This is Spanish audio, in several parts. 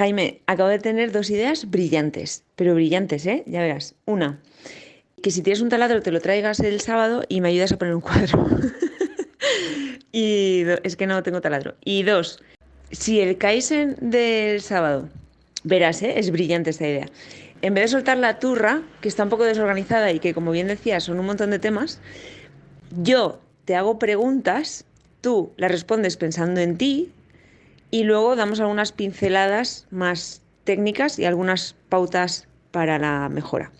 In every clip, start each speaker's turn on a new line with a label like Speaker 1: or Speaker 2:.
Speaker 1: Jaime, acabo de tener dos ideas brillantes, pero brillantes, ¿eh? Ya verás. Una, que si tienes un taladro te lo traigas el sábado y me ayudas a poner un cuadro. Es que no tengo taladro. Y dos, si el Kaizen del sábado, verás, ¿eh? Es brillante esta idea. En vez de soltar la turra, que está un poco desorganizada y que, como bien decías, son un montón de temas, yo te hago preguntas, tú las respondes pensando en ti y luego damos algunas pinceladas más técnicas y algunas pautas para la mejora.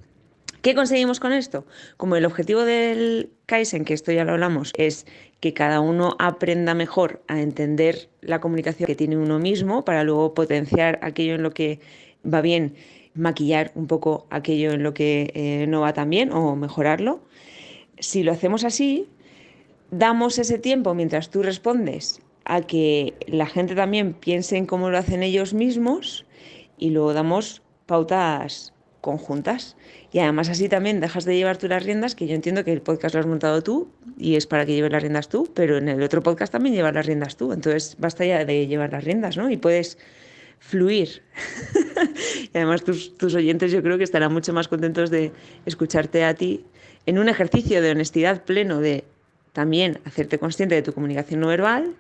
Speaker 1: ¿Qué conseguimos con esto? Como el objetivo del Kaizen, que esto ya lo hablamos, es que cada uno aprenda mejor a entender la comunicación que tiene uno mismo para luego potenciar aquello en lo que va bien, maquillar un poco aquello en lo que no va tan bien o mejorarlo. Si lo hacemos así, damos ese tiempo mientras tú respondes a que la gente también piense en cómo lo hacen ellos mismos y luego damos pautas conjuntas. Y además así también dejas de llevar tú las riendas, que yo entiendo que el podcast lo has montado tú y es para que lleves las riendas tú, pero en el otro podcast también llevas las riendas tú. Entonces basta ya de llevar las riendas, ¿no? Y puedes fluir. Y además tus oyentes yo creo que estarán mucho más contentos de escucharte a ti en un ejercicio de honestidad pleno, de también hacerte consciente de tu comunicación no verbal,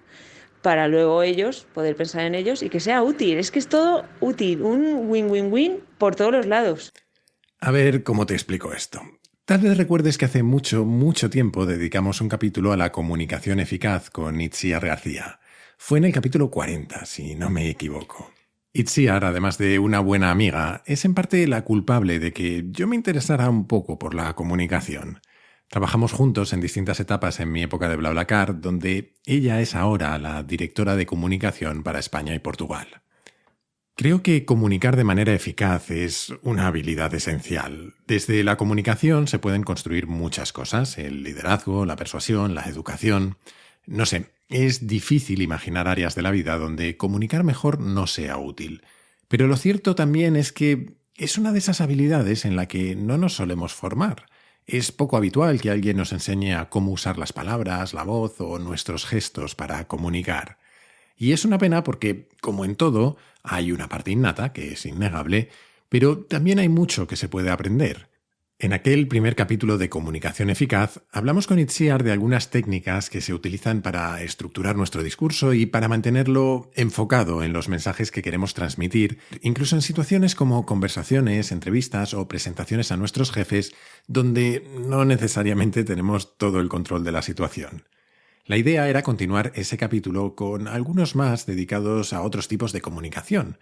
Speaker 1: para luego ellos poder pensar en ellos y que sea útil. Es que es todo útil, un win-win-win por todos los lados.
Speaker 2: A ver cómo te explico esto. Tal vez recuerdes que hace mucho, mucho tiempo dedicamos un capítulo a la comunicación eficaz con Itziar García. Fue en el capítulo 40, si no me equivoco. Itziar, además de una buena amiga, es en parte la culpable de que yo me interesara un poco por la comunicación. Trabajamos juntos en distintas etapas en mi época de BlaBlaCar, donde ella es ahora la directora de comunicación para España y Portugal. Creo que comunicar de manera eficaz es una habilidad esencial. Desde la comunicación se pueden construir muchas cosas: el liderazgo, la persuasión, la educación. No sé, es difícil imaginar áreas de la vida donde comunicar mejor no sea útil. Pero lo cierto también es que es una de esas habilidades en la que no nos solemos formar. Es poco habitual que alguien nos enseñe a cómo usar las palabras, la voz o nuestros gestos para comunicar. Y es una pena porque, como en todo, hay una parte innata, que es innegable, pero también hay mucho que se puede aprender. En aquel primer capítulo de Comunicación Eficaz, hablamos con Itziar de algunas técnicas que se utilizan para estructurar nuestro discurso y para mantenerlo enfocado en los mensajes que queremos transmitir, incluso en situaciones como conversaciones, entrevistas o presentaciones a nuestros jefes, donde no necesariamente tenemos todo el control de la situación. La idea era continuar ese capítulo con algunos más dedicados a otros tipos de comunicación.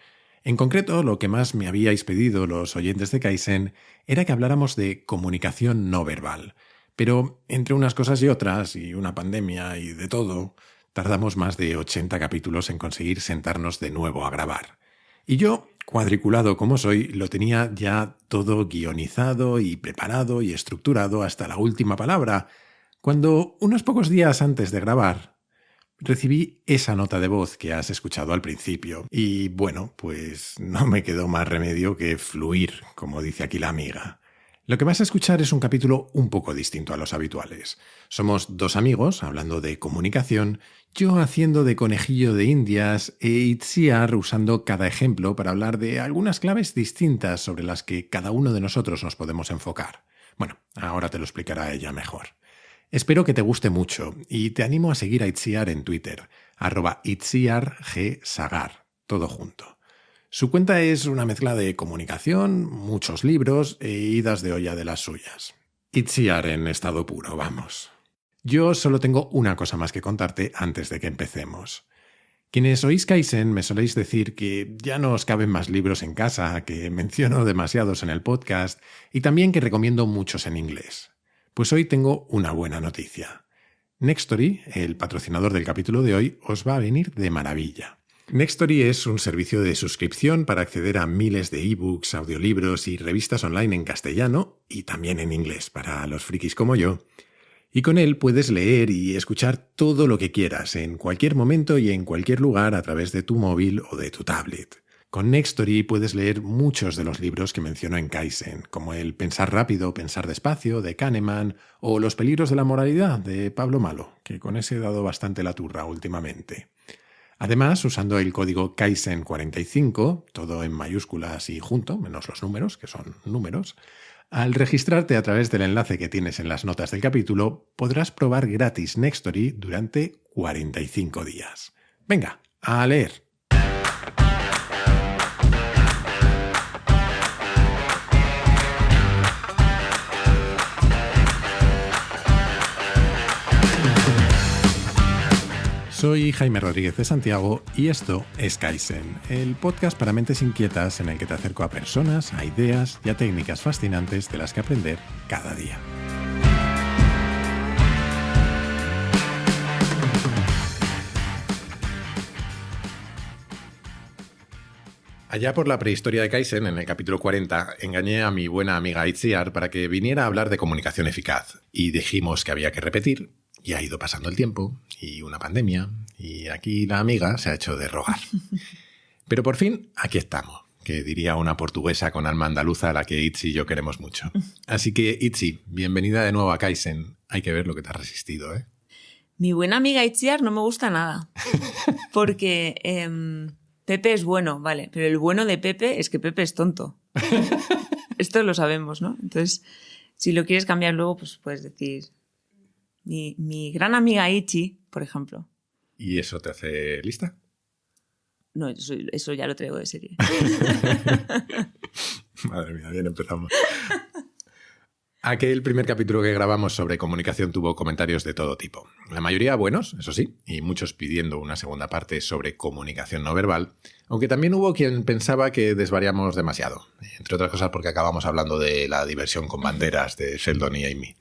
Speaker 2: En concreto, lo que más me habíais pedido los oyentes de Kaizen era que habláramos de comunicación no verbal. Pero entre unas cosas y otras, y una pandemia y de todo, tardamos más de 80 capítulos en conseguir sentarnos de nuevo a grabar. Y yo, cuadriculado como soy, lo tenía ya todo guionizado y preparado y estructurado hasta la última palabra, cuando unos pocos días antes de grabar recibí esa nota de voz que has escuchado al principio y, bueno, pues no me quedó más remedio que fluir, como dice aquí la amiga. Lo que vas a escuchar es un capítulo un poco distinto a los habituales. Somos dos amigos hablando de comunicación, yo haciendo de conejillo de indias e Itziar usando cada ejemplo para hablar de algunas claves distintas sobre las que cada uno de nosotros nos podemos enfocar. Bueno, ahora te lo explicará ella mejor. Espero que te guste mucho y te animo a seguir a Itziar en Twitter, @ItziarGSagar, todo junto. Su cuenta es una mezcla de comunicación, muchos libros e idas de olla de las suyas. Itziar en estado puro, vamos. Yo solo tengo una cosa más que contarte antes de que empecemos. Quienes oís Kaizen me soléis decir que ya no os caben más libros en casa, que menciono demasiados en el podcast y también que recomiendo muchos en inglés. Pues hoy tengo una buena noticia. Nextory, el patrocinador del capítulo de hoy, os va a venir de maravilla. Nextory es un servicio de suscripción para acceder a miles de ebooks, audiolibros y revistas online en castellano y también en inglés para los frikis como yo. Y con él puedes leer y escuchar todo lo que quieras en cualquier momento y en cualquier lugar a través de tu móvil o de tu tablet. Con Nextory puedes leer muchos de los libros que menciono en Kaizen, como el Pensar rápido, pensar despacio, de Kahneman, o Los peligros de la moralidad, de Pablo Malo, que con ese he dado bastante la turra últimamente. Además, usando el código Kaizen45, todo en mayúsculas y junto, menos los números, que son números, al registrarte a través del enlace que tienes en las notas del capítulo, podrás probar gratis Nextory durante 45 días. Venga, a leer. Soy Jaime Rodríguez de Santiago y esto es Kaizen, el podcast para mentes inquietas en el que te acerco a personas, a ideas y a técnicas fascinantes de las que aprender cada día. Allá por la prehistoria de Kaizen, en el capítulo 40, engañé a mi buena amiga Itziar para que viniera a hablar de comunicación eficaz y dijimos que había que repetir. Y ha ido pasando el tiempo, y una pandemia, y aquí la amiga se ha hecho de rogar. Pero por fin, aquí estamos, que diría una portuguesa con alma andaluza a la que Itzi y yo queremos mucho. Así que, Itzi, bienvenida de nuevo a Kaizen. Hay que ver lo que te has resistido, ¿eh?
Speaker 1: Mi buena amiga Itziar no me gusta nada, porque Pepe es bueno, vale, pero el bueno de Pepe es que Pepe es tonto. Esto lo sabemos, ¿no? Entonces, si lo quieres cambiar luego, pues puedes decir... Mi gran amiga Ichi, por ejemplo.
Speaker 2: ¿Y eso te hace lista?
Speaker 1: No, eso ya lo traigo de serie.
Speaker 2: Madre mía, bien empezamos. Aquel primer capítulo que grabamos sobre comunicación tuvo comentarios de todo tipo. La mayoría buenos, eso sí, y muchos pidiendo una segunda parte sobre comunicación no verbal, aunque también hubo quien pensaba que desvariamos demasiado, entre otras cosas porque acabamos hablando de la diversión con banderas de Sheldon y Amy.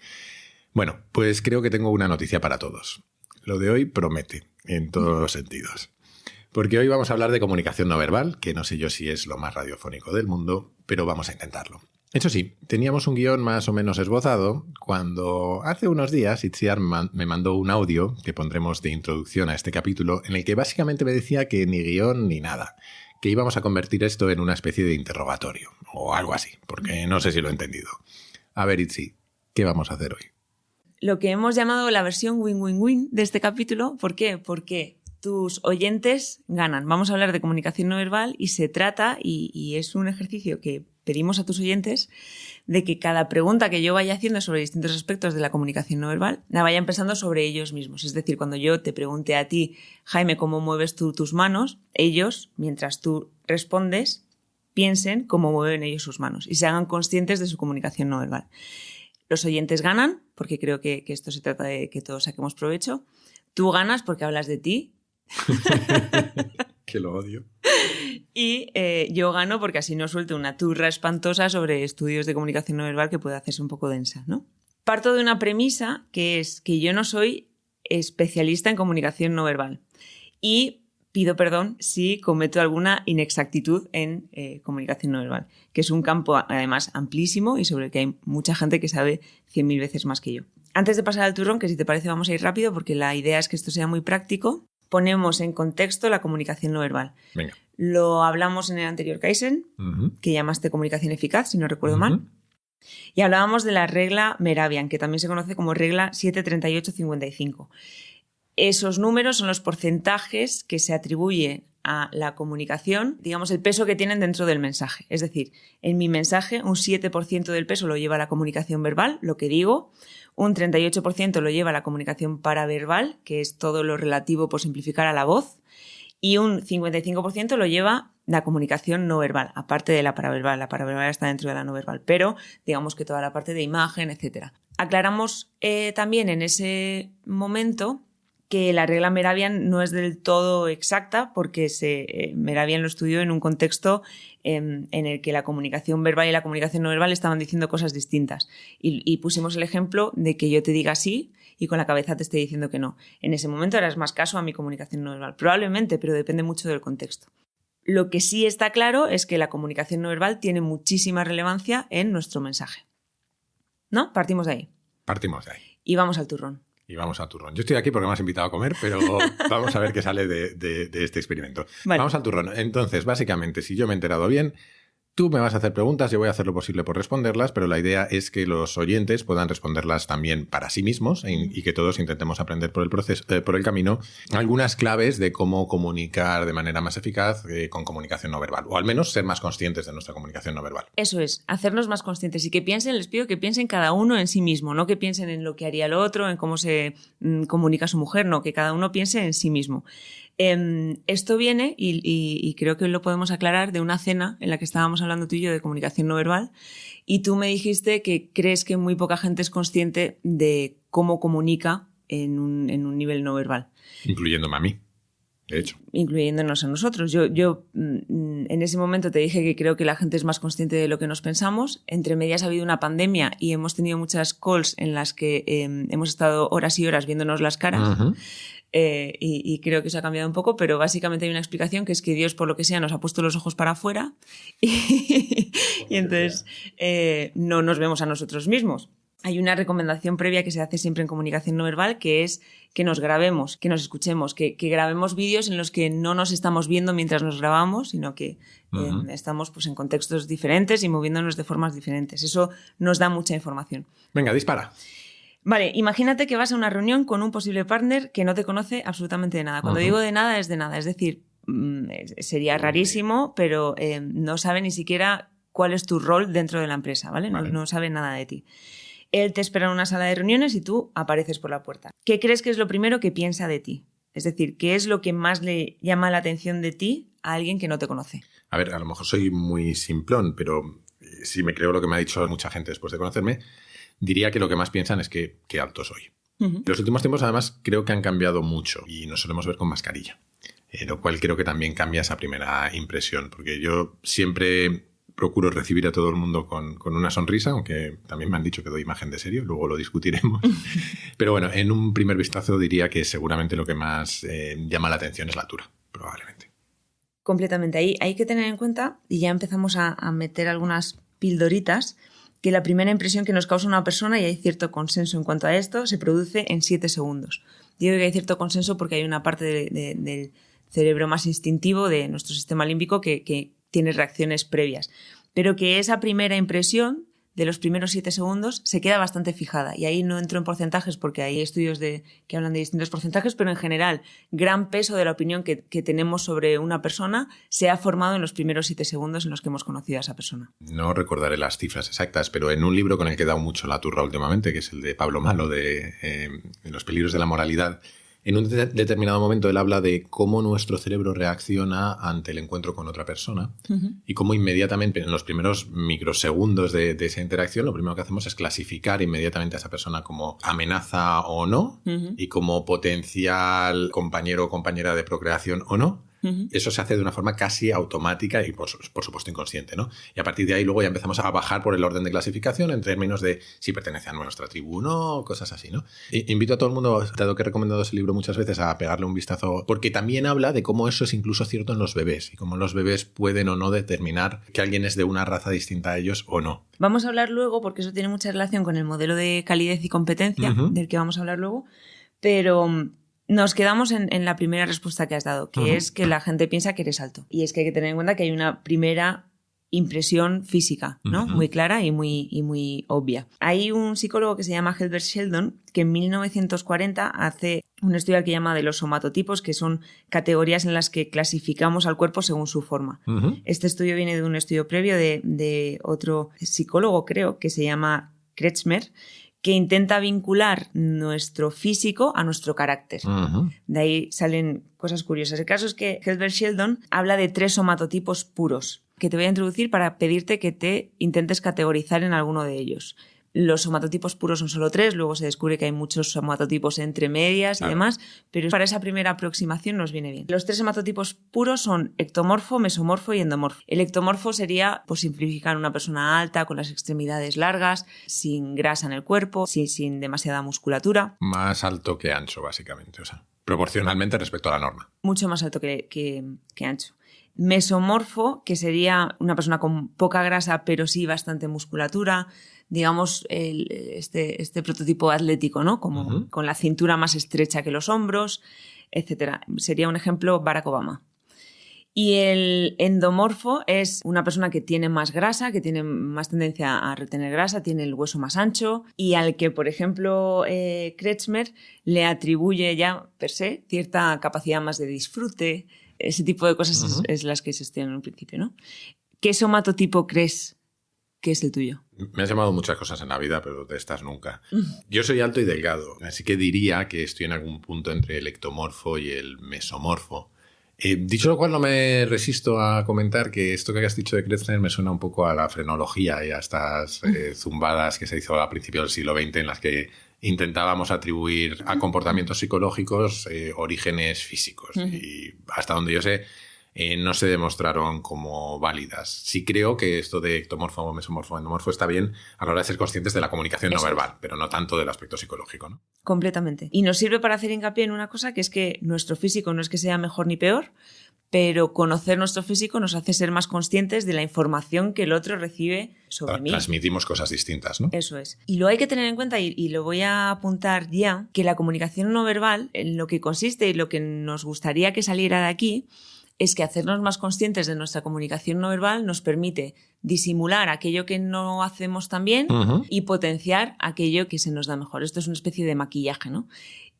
Speaker 2: Bueno, pues creo que tengo una noticia para todos. Lo de hoy promete, en todos los sentidos. Porque hoy vamos a hablar de comunicación no verbal, que no sé yo si es lo más radiofónico del mundo, pero vamos a intentarlo. Eso sí, teníamos un guión más o menos esbozado cuando hace unos días Itziar me mandó un audio que pondremos de introducción a este capítulo en el que básicamente me decía que ni guión ni nada, que íbamos a convertir esto en una especie de interrogatorio o algo así, porque no sé si lo he entendido. A ver, Itzi, ¿qué vamos a hacer hoy?
Speaker 1: Lo que hemos llamado la versión win-win-win de este capítulo. ¿Por qué? Porque tus oyentes ganan. Vamos a hablar de comunicación no verbal y se trata, y es un ejercicio que pedimos a tus oyentes, de que cada pregunta que yo vaya haciendo sobre distintos aspectos de la comunicación no verbal la vaya empezando sobre ellos mismos. Es decir, cuando yo te pregunte a ti, Jaime, ¿cómo mueves tú tus manos? Ellos, mientras tú respondes, piensen cómo mueven ellos sus manos y se hagan conscientes de su comunicación no verbal. Los oyentes ganan, porque creo que esto se trata de que todos saquemos provecho. Tú ganas porque hablas de ti.
Speaker 2: Que lo odio.
Speaker 1: Y yo gano porque así no suelto una turra espantosa sobre estudios de comunicación no verbal que puede hacerse un poco densa, ¿no? Parto de una premisa que es que yo no soy especialista en comunicación no verbal. Y pido perdón si cometo alguna inexactitud en comunicación no verbal, que es un campo además amplísimo y sobre el que hay mucha gente que sabe 100.000 veces más que yo. Antes de pasar al turrón, que si te parece vamos a ir rápido porque la idea es que esto sea muy práctico, ponemos en contexto la comunicación no verbal.
Speaker 2: Venga.
Speaker 1: Lo hablamos en el anterior Kaizen, que llamaste comunicación eficaz, si no recuerdo mal, y hablábamos de la regla Mehrabian, que también se conoce como regla 73855. Esos números son los porcentajes que se atribuyen a la comunicación, digamos, el peso que tienen dentro del mensaje. Es decir, en mi mensaje un 7% del peso lo lleva la comunicación verbal, lo que digo, un 38% lo lleva la comunicación paraverbal, que es todo lo relativo, por simplificar, a la voz, y un 55% lo lleva la comunicación no verbal, aparte de la paraverbal. La paraverbal está dentro de la no verbal, pero digamos que toda la parte de imagen, etc. Aclaramos también en ese momento que la regla Mehrabian no es del todo exacta porque Mehrabian lo estudió en un contexto en el que la comunicación verbal y la comunicación no verbal estaban diciendo cosas distintas. Y pusimos el ejemplo de que yo te diga sí y con la cabeza te esté diciendo que no. En ese momento harás más caso a mi comunicación no verbal. Probablemente, pero depende mucho del contexto. Lo que sí está claro es que la comunicación no verbal tiene muchísima relevancia en nuestro mensaje. ¿No? Partimos de ahí.
Speaker 2: Partimos de ahí.
Speaker 1: Y vamos al turrón.
Speaker 2: Y vamos al turrón. Yo estoy aquí porque me has invitado a comer, pero vamos a ver qué sale de este experimento.
Speaker 1: Vale.
Speaker 2: Vamos al turrón. Entonces, básicamente, si yo me he enterado bien, Tú me vas a hacer preguntas, yo voy a hacer lo posible por responderlas, pero la idea es que los oyentes puedan responderlas también para sí mismos y que todos intentemos aprender por el proceso, por el camino, algunas claves de cómo comunicar de manera más eficaz con comunicación no verbal, o al menos ser más conscientes de nuestra comunicación no verbal.
Speaker 1: Eso es, hacernos más conscientes y que piensen, les pido que piensen cada uno en sí mismo, no que piensen en lo que haría el otro, en cómo se comunica su mujer, no, que cada uno piense en sí mismo. Esto viene, y creo que lo podemos aclarar, de una cena en la que estábamos hablando tú y yo de comunicación no verbal, y tú me dijiste que crees que muy poca gente es consciente de cómo comunica en un nivel no verbal.
Speaker 2: Incluyéndome a mí, de hecho.
Speaker 1: Incluyéndonos a nosotros. Yo en ese momento te dije que creo que la gente es más consciente de lo que nos pensamos. Entre medias ha habido una pandemia y hemos tenido muchas calls en las que hemos estado horas y horas viéndonos las caras. Uh-huh. Y creo que eso ha cambiado un poco, pero básicamente hay una explicación que es que Dios, por lo que sea, nos ha puesto los ojos para afuera y entonces no nos vemos a nosotros mismos. Hay una recomendación previa que se hace siempre en comunicación no verbal, que es que nos grabemos, que nos escuchemos, que grabemos vídeos en los que no nos estamos viendo mientras nos grabamos, sino que estamos pues, en contextos diferentes y moviéndonos de formas diferentes. Eso nos da mucha información.
Speaker 2: Venga, dispara.
Speaker 1: Vale, imagínate que vas a una reunión con un posible partner que no te conoce absolutamente de nada. Cuando digo de nada, es de nada. Es decir, sería rarísimo, pero no sabe ni siquiera cuál es tu rol dentro de la empresa, ¿vale? No sabe nada de ti. Él te espera en una sala de reuniones y tú apareces por la puerta. ¿Qué crees que es lo primero que piensa de ti? Es decir, ¿qué es lo que más le llama la atención de ti a alguien que no te conoce?
Speaker 2: A ver, a lo mejor soy muy simplón, pero si me creo lo que me ha dicho mucha gente después de conocerme, diría que lo que más piensan es que qué alto soy. Uh-huh. Los últimos tiempos, además, creo que han cambiado mucho y nos solemos ver con mascarilla, lo cual creo que también cambia esa primera impresión, porque yo siempre procuro recibir a todo el mundo con una sonrisa, aunque también me han dicho que doy imagen de serio, luego lo discutiremos. Pero bueno, en un primer vistazo diría que seguramente lo que más llama la atención es la altura, probablemente.
Speaker 1: Completamente. Ahí hay que tener en cuenta, y ya empezamos a meter algunas pildoritas, que la primera impresión que nos causa una persona, y hay cierto consenso en cuanto a esto, se produce en 7 segundos. Digo que hay cierto consenso porque hay una parte del cerebro más instintivo de nuestro sistema límbico que tiene reacciones previas, pero que esa primera impresión de los primeros 7 segundos se queda bastante fijada. Y ahí no entro en porcentajes porque hay estudios que hablan de distintos porcentajes, pero en general, gran peso de la opinión que tenemos sobre una persona se ha formado en los primeros 7 segundos en los que hemos conocido a esa persona.
Speaker 2: No recordaré las cifras exactas, pero en un libro con el que he dado mucho la turra últimamente, que es el de Pablo Malo, de Los peligros de la moralidad, en un determinado momento él habla de cómo nuestro cerebro reacciona ante el encuentro con otra persona y cómo inmediatamente en los primeros microsegundos de esa interacción lo primero que hacemos es clasificar inmediatamente a esa persona como amenaza o no y como potencial compañero o compañera de procreación o no. Eso se hace de una forma casi automática y por supuesto inconsciente, ¿no? Y a partir de ahí luego ya empezamos a bajar por el orden de clasificación en términos de si pertenece a nuestra tribu o no, cosas así, ¿no? Invito a todo el mundo, dado que he recomendado ese libro muchas veces, a pegarle un vistazo, porque también habla de cómo eso es incluso cierto en los bebés y cómo los bebés pueden o no determinar que alguien es de una raza distinta a ellos o no.
Speaker 1: Vamos a hablar luego, porque eso tiene mucha relación con el modelo de calidez y competencia, del que vamos a hablar luego, pero nos quedamos en la primera respuesta que has dado, que es que la gente piensa que eres alto. Y es que hay que tener en cuenta que hay una primera impresión física, ¿no? Muy clara y muy obvia. Hay un psicólogo que se llama Herbert Sheldon que en 1940 hace un estudio al que llama de los somatotipos, que son categorías en las que clasificamos al cuerpo según su forma. Este estudio viene de un estudio previo de otro psicólogo, creo, que se llama Kretschmer, que intenta vincular nuestro físico a nuestro carácter. De ahí salen cosas curiosas. El caso es que Herbert Sheldon habla de 3 somatotipos puros, que te voy a introducir para pedirte que te intentes categorizar en alguno de ellos. Los somatotipos puros son solo 3, luego se descubre que hay muchos somatotipos entre medias y demás, pero para esa primera aproximación nos viene bien. Los 3 somatotipos puros son ectomorfo, mesomorfo y endomorfo. El ectomorfo sería, por simplificar, una persona alta, con las extremidades largas, sin grasa en el cuerpo, sin demasiada musculatura.
Speaker 2: Más alto que ancho, básicamente, o sea, proporcionalmente respecto a la norma.
Speaker 1: Mucho más alto que ancho. Mesomorfo, que sería una persona con poca grasa, pero sí bastante musculatura, digamos, este prototipo atlético, ¿no? Como con la cintura más estrecha que los hombros, etc. Sería un ejemplo Barack Obama. Y el endomorfo es una persona que tiene más grasa, que tiene más tendencia a retener grasa, tiene el hueso más ancho y al que, por ejemplo, Kretschmer le atribuye ya per se cierta capacidad más de disfrute. Ese tipo de cosas es las que se estudian en un principio, ¿no? ¿Qué somatotipo crees que es el tuyo?
Speaker 2: Me has llamado muchas cosas en la vida, pero de estas nunca. Yo soy alto y delgado, así que diría que estoy en algún punto entre el ectomorfo y el mesomorfo. Dicho lo cual, no me resisto a comentar que esto que has dicho de Kretschmer me suena un poco a la frenología y a estas zumbadas que se hizo a principios del siglo XX en las que intentábamos atribuir a comportamientos psicológicos orígenes físicos. Y hasta donde yo sé, no se demostraron como válidas. Sí creo que esto de ectomorfo, mesomorfo, endomorfo está bien a la hora de ser conscientes de la comunicación no verbal, pero no tanto del aspecto psicológico, ¿no?
Speaker 1: Completamente. Y nos sirve para hacer hincapié en una cosa, que es que nuestro físico no es que sea mejor ni peor, pero conocer nuestro físico nos hace ser más conscientes de la información que el otro recibe sobre mí.
Speaker 2: Transmitimos cosas distintas, ¿no?
Speaker 1: Eso es. Y lo hay que tener en cuenta, y lo voy a apuntar ya, que la comunicación no verbal, en lo que consiste y lo que nos gustaría que saliera de aquí, es que hacernos más conscientes de nuestra comunicación no verbal nos permite disimular aquello que no hacemos tan bien y potenciar aquello que se nos da mejor. Esto es una especie de maquillaje, ¿no?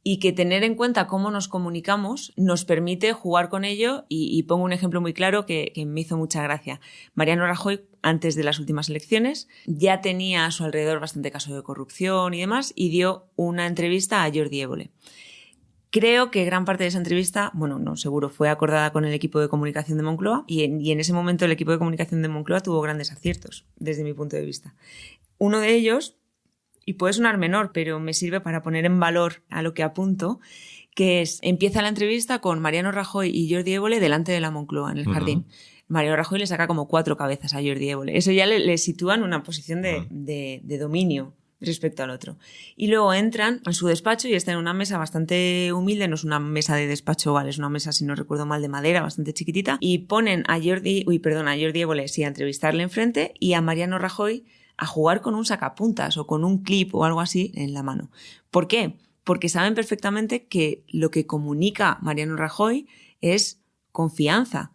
Speaker 1: Y que tener en cuenta cómo nos comunicamos nos permite jugar con ello y pongo un ejemplo muy claro que me hizo mucha gracia. Mariano Rajoy, antes de las últimas elecciones, ya tenía a su alrededor bastante caso de corrupción y demás y dio una entrevista a Jordi Évole. Creo que gran parte de esa entrevista, bueno, no, seguro, fue acordada con el equipo de comunicación de Moncloa y en ese momento el equipo de comunicación de Moncloa tuvo grandes aciertos, desde mi punto de vista. Uno de ellos, y puede sonar menor, pero me sirve para poner en valor a lo que apunto, que es, empieza la entrevista con Mariano Rajoy y Jordi Évole delante de la Moncloa, en el jardín. Mariano Rajoy le saca como 4 cabezas a Jordi Évole. Eso ya le sitúa en una posición de dominio respecto al otro. Y luego entran en su despacho y está en una mesa bastante humilde, no es una mesa de despacho, vale, es una mesa, si no recuerdo mal, de madera, bastante chiquitita, y ponen a Jordi Évole, sí, a entrevistarle enfrente y a Mariano Rajoy a jugar con un sacapuntas o con un clip o algo así en la mano. ¿Por qué? Porque saben perfectamente que lo que comunica Mariano Rajoy es confianza.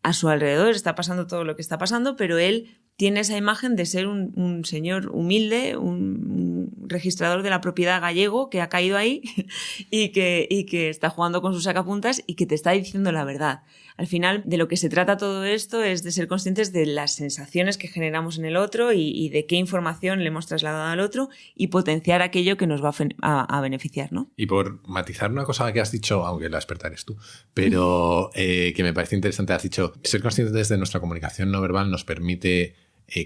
Speaker 1: A su alrededor está pasando todo lo que está pasando, pero él tiene esa imagen de ser un señor humilde, un registrador de la propiedad gallego que ha caído ahí y que está jugando con sus sacapuntas y que te está diciendo la verdad. Al final, de lo que se trata todo esto es de ser conscientes de las sensaciones que generamos en el otro y de qué información le hemos trasladado al otro y potenciar aquello que nos va a beneficiar, ¿no?
Speaker 2: Y por matizar una cosa que has dicho, aunque la experta eres tú, pero que me parece interesante, has dicho, ser conscientes de nuestra comunicación no verbal nos permite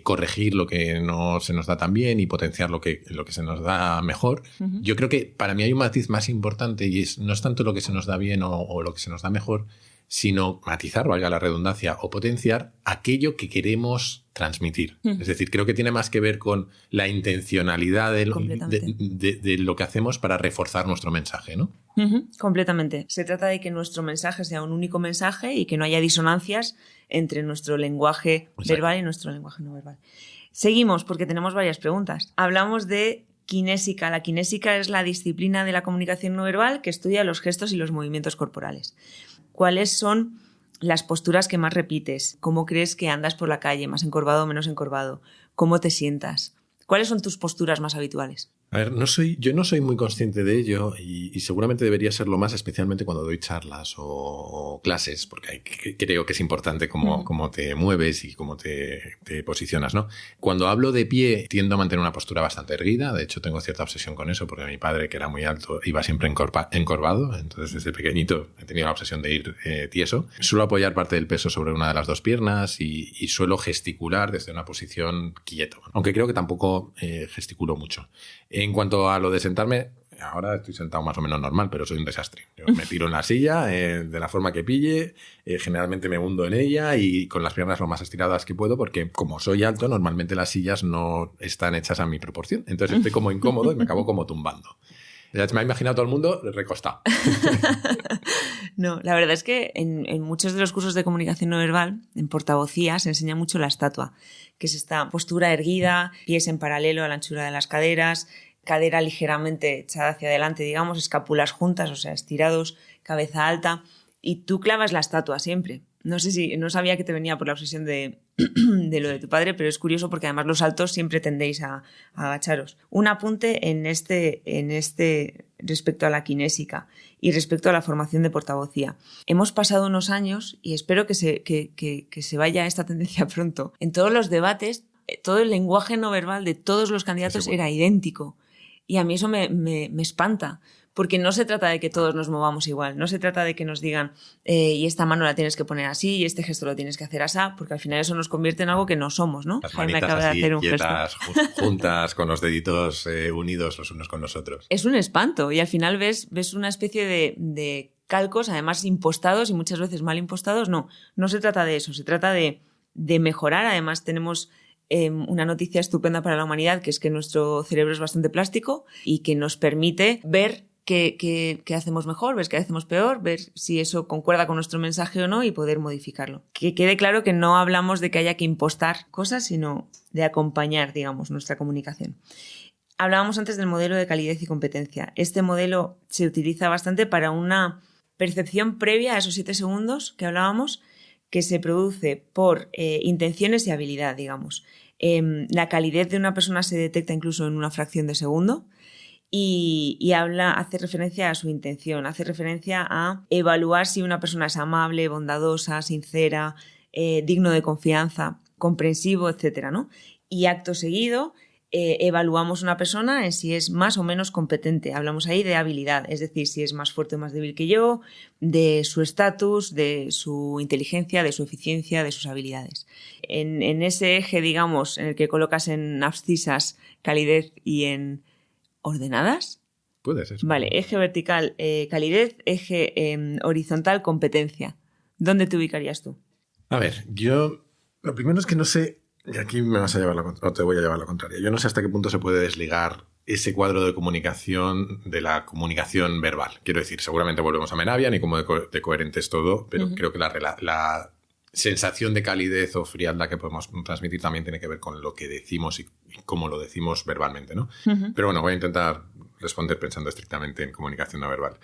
Speaker 2: corregir lo que no se nos da tan bien y potenciar lo que se nos da mejor. Yo creo que para mí hay un matiz más importante y no es tanto lo que se nos da bien o lo que se nos da mejor, sino matizar, valga la redundancia, o potenciar aquello que queremos transmitir. Es decir, creo que tiene más que ver con la intencionalidad de lo que hacemos para reforzar nuestro mensaje, ¿no?
Speaker 1: Completamente. Se trata de que nuestro mensaje sea un único mensaje y que no haya disonancias entre nuestro lenguaje verbal y nuestro lenguaje no verbal. Seguimos porque tenemos varias preguntas. Hablamos de kinésica. La kinésica es la disciplina de la comunicación no verbal que estudia los gestos y los movimientos corporales. ¿Cuáles son las posturas que más repites? ¿Cómo crees que andas por la calle? ¿Más encorvado o menos encorvado? ¿Cómo te sientas? ¿Cuáles son tus posturas más habituales?
Speaker 2: A ver, yo no soy muy consciente de ello y seguramente debería serlo más, especialmente cuando doy charlas o clases, porque creo que es importante cómo te mueves y cómo te posicionas, ¿no? Cuando hablo de pie, tiendo a mantener una postura bastante erguida. De hecho, tengo cierta obsesión con eso, porque mi padre, que era muy alto, iba siempre encorvado. Entonces, desde pequeñito he tenido la obsesión de ir tieso. Suelo apoyar parte del peso sobre una de las 2 piernas y suelo gesticular desde una posición quieto. Aunque creo que tampoco gesticulo mucho. En cuanto a lo de sentarme, ahora estoy sentado más o menos normal, pero soy un desastre. Yo me tiro en la silla de la forma que pille, generalmente me hundo en ella y con las piernas lo más estiradas que puedo, porque como soy alto, normalmente las sillas no están hechas a mi proporción. Entonces estoy como incómodo y me acabo como tumbando. Ya me ha imaginado todo el mundo recostado.
Speaker 1: No, la verdad es que en muchos de los cursos de comunicación no verbal, en portavocía, se enseña mucho la estatua, que es esta postura erguida, pies en paralelo a la anchura de las caderas, cadera ligeramente echada hacia adelante, digamos, escápulas juntas, o sea, estirados, cabeza alta, y tú clavas la estatua siempre. No sé si, no sabía que te venía por la obsesión de lo de tu padre, pero es curioso porque además los altos siempre tendéis a agacharos. Un apunte en este respecto a la kinésica y respecto a la formación de portavocía. Hemos pasado unos años, y espero que se vaya esta tendencia pronto, en todos los debates, todo el lenguaje no verbal de todos los candidatos era idéntico. Y a mí eso me espanta. Porque no se trata de que todos nos movamos igual, no se trata de que nos digan y esta mano la tienes que poner así y este gesto lo tienes que hacer así, porque al final eso nos convierte en algo que no somos, ¿no?
Speaker 2: Las
Speaker 1: Jaime
Speaker 2: manitas
Speaker 1: acaba de
Speaker 2: así,
Speaker 1: hacer un
Speaker 2: quietas,
Speaker 1: gesto.
Speaker 2: juntas, con los deditos unidos los unos con los otros.
Speaker 1: Es un espanto y al final ves una especie de calcos, además impostados y muchas veces mal impostados. No se trata de eso, se trata de mejorar. Además tenemos una noticia estupenda para la humanidad, que es que nuestro cerebro es bastante plástico y que nos permite ver qué hacemos mejor, ver qué hacemos peor, ver si eso concuerda con nuestro mensaje o no y poder modificarlo. Que quede claro que no hablamos de que haya que impostar cosas, sino de acompañar, digamos, nuestra comunicación. Hablábamos antes del modelo de calidez y competencia. Este modelo se utiliza bastante para una percepción previa a esos 7 segundos que hablábamos, que se produce por intenciones y habilidad, digamos. La calidez de una persona se detecta incluso en una fracción de segundo. Y hace referencia a su intención, hace referencia a evaluar si una persona es amable, bondadosa, sincera, digno de confianza, comprensivo, etcétera, ¿no? Y acto seguido evaluamos una persona en si es más o menos competente. Hablamos ahí de habilidad, es decir, si es más fuerte o más débil que yo, de su estatus, de su inteligencia, de su eficiencia, de sus habilidades. En ese eje, digamos, en el que colocas en abscisas calidez y en ordenadas.
Speaker 2: Puede ser.
Speaker 1: Vale, eje vertical calidez, eje horizontal competencia. ¿Dónde te ubicarías tú?
Speaker 2: A ver, yo lo primero es que no sé, y aquí me vas a llevar o te voy a llevar la contraria. Yo no sé hasta qué punto se puede desligar ese cuadro de comunicación de la comunicación verbal. Quiero decir, seguramente volvemos a Mehrabian y como de coherente es todo, pero creo que la sensación de calidez o frialdad que podemos transmitir también tiene que ver con lo que decimos y cómo lo decimos verbalmente, ¿no? Pero bueno, voy a intentar responder pensando estrictamente en comunicación no verbal.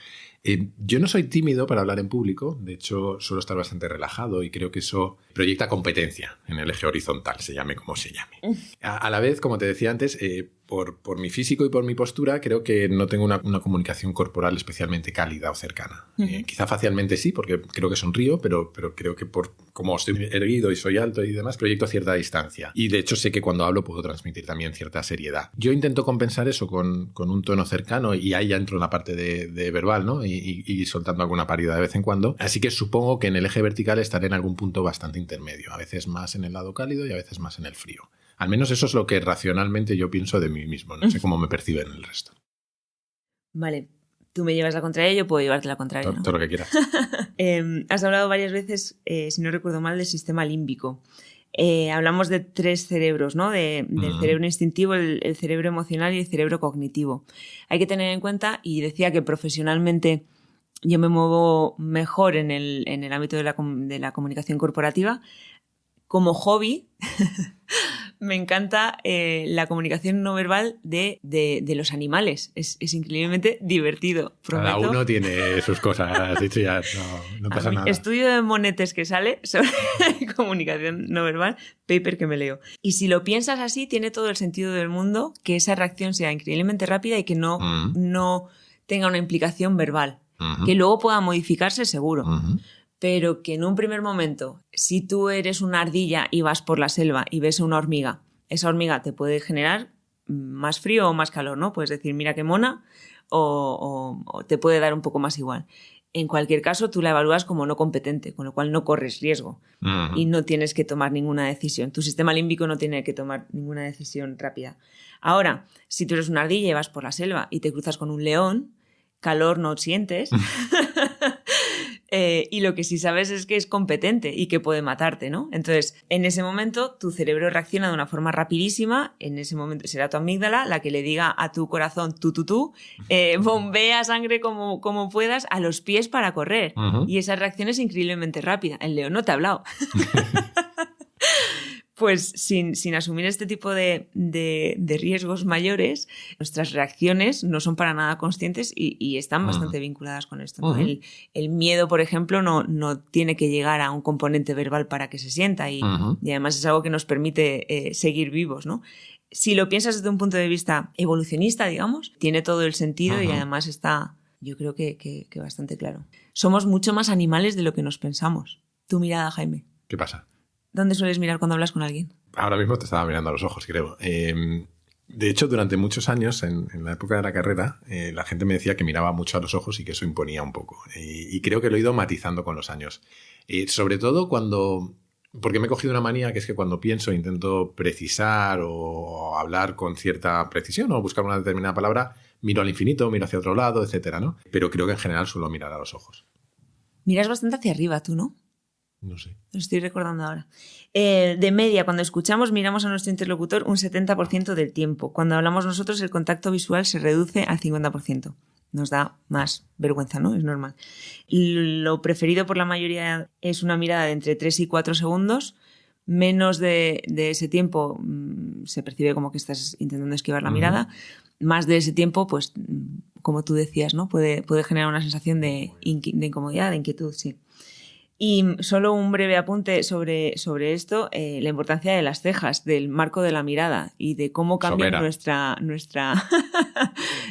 Speaker 2: Yo no soy tímido para hablar en público, de hecho suelo estar bastante relajado y creo que eso proyecta competencia en el eje horizontal, se llame como se llame. A la vez, como te decía antes, por mi físico y por mi postura, creo que no tengo una comunicación corporal especialmente cálida o cercana. Quizá facialmente sí, porque creo que sonrío, pero creo que por como estoy erguido y soy alto y demás, proyecto cierta distancia. Y de hecho sé que cuando hablo puedo transmitir también cierta seriedad. Yo intento compensar eso con un tono cercano y ahí ya entro en la parte de verbal, ¿no? Y soltando alguna parida de vez en cuando. Así que supongo que en el eje vertical estaré en algún punto bastante intermedio. A veces más en el lado cálido y a veces más en el frío. Al menos eso es lo que racionalmente yo pienso de mí mismo. No sé cómo me perciben el resto.
Speaker 1: Vale. Tú me llevas la contraria, yo puedo llevarte la contraria, ¿no?
Speaker 2: Todo lo que quieras.
Speaker 1: Has hablado varias veces, si no recuerdo mal, del sistema límbico. Hablamos de 3 cerebros, ¿no? Del cerebro instintivo, el cerebro emocional y el cerebro cognitivo. Hay que tener en cuenta, y decía que profesionalmente yo me muevo mejor en el ámbito de la comunicación corporativa. Como hobby, me encanta la comunicación no verbal de los animales. Es increíblemente divertido. Prometo.
Speaker 2: Cada uno tiene sus cosas. Has dicho ya, no pasa nada.
Speaker 1: Estudio de Monetes que sale sobre comunicación no verbal, paper que me leo. Y si lo piensas así, tiene todo el sentido del mundo que esa reacción sea increíblemente rápida y que no tenga una implicación verbal. Que luego pueda modificarse seguro. Pero que en un primer momento, si tú eres una ardilla y vas por la selva y ves una hormiga, esa hormiga te puede generar más frío o más calor, ¿no? Puedes decir, mira qué mona, o te puede dar un poco más igual. En cualquier caso, tú la evalúas como no competente, con lo cual no corres riesgo y no tienes que tomar ninguna decisión. Tu sistema límbico no tiene que tomar ninguna decisión rápida. Ahora, si tú eres una ardilla y vas por la selva y te cruzas con un león, calor no sientes... y lo que sí sabes es que es competente y que puede matarte, ¿no? Entonces, en ese momento tu cerebro reacciona de una forma rapidísima. En ese momento será tu amígdala la que le diga a tu corazón tú, bombea sangre como puedas a los pies para correr. Y esa reacción es increíblemente rápida. El león no te ha hablado. Pues sin asumir este tipo de riesgos mayores, nuestras reacciones no son para nada conscientes y están bastante vinculadas con esto, ¿no? El miedo, por ejemplo, no tiene que llegar a un componente verbal para que se sienta y además es algo que nos permite seguir vivos, ¿no? Si lo piensas desde un punto de vista evolucionista, digamos, tiene todo el sentido y además está, yo creo que bastante claro. Somos mucho más animales de lo que nos pensamos. Tu mirada, Jaime.
Speaker 2: ¿Qué pasa?
Speaker 1: ¿Dónde sueles mirar cuando hablas con alguien?
Speaker 2: Ahora mismo te estaba mirando a los ojos, creo. De hecho, durante muchos años, en la época de la carrera, la gente me decía que miraba mucho a los ojos y que eso imponía un poco. Y creo que lo he ido matizando con los años. Sobre todo porque me he cogido una manía que es que cuando pienso intento precisar o hablar con cierta precisión o buscar una determinada palabra, miro al infinito, miro hacia otro lado, etcétera, ¿no? Pero creo que en general suelo mirar a los ojos.
Speaker 1: Miras bastante hacia arriba, tú, ¿no?
Speaker 2: No sé.
Speaker 1: Lo estoy recordando ahora. De media, cuando escuchamos, miramos a nuestro interlocutor un 70% del tiempo. Cuando hablamos nosotros, el contacto visual se reduce al 50%. Nos da más vergüenza, ¿no? Es normal. Lo preferido por la mayoría es una mirada de entre 3 y 4 segundos. Menos de ese tiempo se percibe como que estás intentando esquivar la mirada. Más de ese tiempo, pues, como tú decías, ¿no? Puede generar una sensación de incomodidad, de inquietud, sí. Y solo un breve apunte sobre esto, la importancia de las cejas, del marco de la mirada y de cómo cambia nuestra...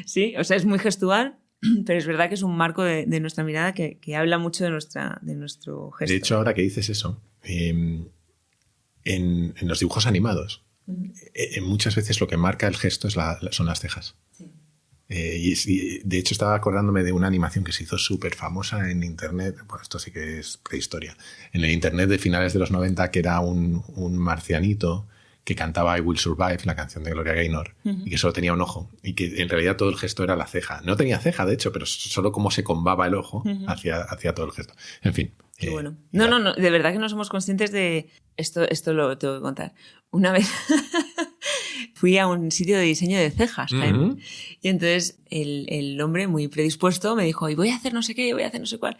Speaker 1: Sí, o sea, es muy gestual, pero es verdad que es un marco de nuestra mirada que habla mucho de nuestro gesto.
Speaker 2: De hecho, ahora que dices eso, en los dibujos animados, muchas veces lo que marca el gesto son las cejas. Sí. Y de hecho estaba acordándome de una animación que se hizo súper famosa en internet. Bueno, esto sí que es prehistoria. En el internet de finales de los 90, que era un marcianito que cantaba I Will Survive, la canción de Gloria Gaynor, y que solo tenía un ojo, y que en realidad todo el gesto era la ceja. No tenía ceja, de hecho, pero solo como se combaba el ojo hacia todo el gesto. En fin.
Speaker 1: Qué bueno. No, de verdad que no somos conscientes de... Esto lo tengo que contar. Una vez fui a un sitio de diseño de cejas, Jaime, y entonces el hombre muy predispuesto me dijo, y voy a hacer no sé qué, voy a hacer no sé cuál.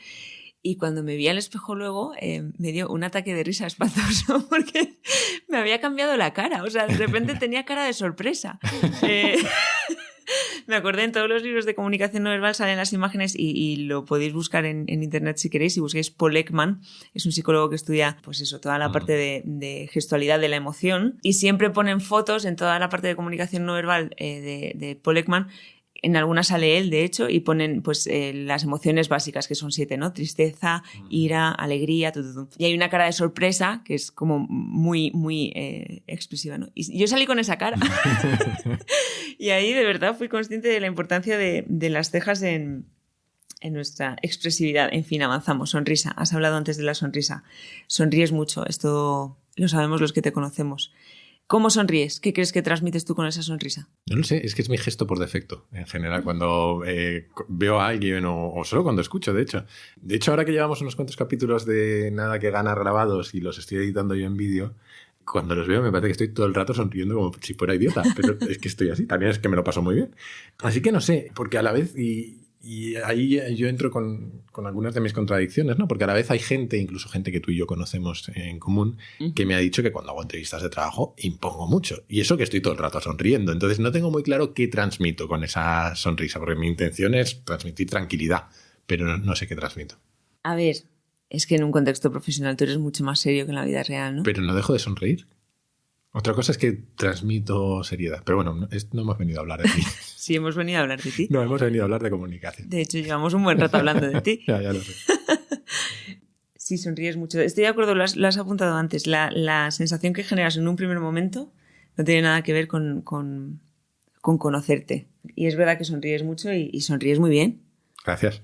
Speaker 1: Y cuando me vi al espejo luego, me dio un ataque de risa espantoso porque me había cambiado la cara. O sea, de repente tenía cara de sorpresa. Me acordé, en todos los libros de comunicación no verbal salen las imágenes y lo podéis buscar en internet si queréis. Si busquéis Paul Ekman, es un psicólogo que estudia, pues eso, toda la parte de gestualidad de la emoción. Y siempre ponen fotos en toda la parte de comunicación no verbal de Paul Ekman. En algunas sale él, de hecho, y ponen pues las emociones básicas, que son 7, ¿no? Tristeza, ira, alegría, y hay una cara de sorpresa que es como muy, muy expresiva, ¿no? Y yo salí con esa cara. Y ahí de verdad fui consciente de la importancia de las cejas en nuestra expresividad. En fin, avanzamos. Sonrisa. Has hablado antes de la sonrisa. Sonríes mucho. Esto lo sabemos los que te conocemos. ¿Cómo sonríes? ¿Qué crees que transmites tú con esa sonrisa?
Speaker 2: No lo sé, es que es mi gesto por defecto, en general, cuando veo a alguien o solo cuando escucho, de hecho. De hecho, ahora que llevamos unos cuantos capítulos de Nada que Ganar grabados y los estoy editando yo en vídeo, cuando los veo me parece que estoy todo el rato sonriendo como si fuera idiota, pero es que estoy así, también es que me lo paso muy bien. Así que no sé, porque a la vez... Y ahí yo entro con algunas de mis contradicciones, ¿no? Porque a la vez hay gente, incluso gente que tú y yo conocemos en común, que me ha dicho que cuando hago entrevistas de trabajo impongo mucho. Y eso que estoy todo el rato sonriendo. Entonces no tengo muy claro qué transmito con esa sonrisa, porque mi intención es transmitir tranquilidad, pero no sé qué transmito.
Speaker 1: A ver, es que en un contexto profesional tú eres mucho más serio que en la vida real, ¿no?
Speaker 2: Pero no dejo de sonreír. Otra cosa es que transmito seriedad. Pero bueno, no hemos venido a hablar de ti.
Speaker 1: Sí, hemos venido a hablar de ti.
Speaker 2: No, hemos venido a hablar de comunicación.
Speaker 1: De hecho, llevamos un buen rato hablando de ti.
Speaker 2: Ya lo sé.
Speaker 1: Sí, sonríes mucho. Estoy de acuerdo, lo has apuntado antes. La sensación que generas en un primer momento no tiene nada que ver con conocerte. Y es verdad que sonríes mucho y sonríes muy bien.
Speaker 2: Gracias.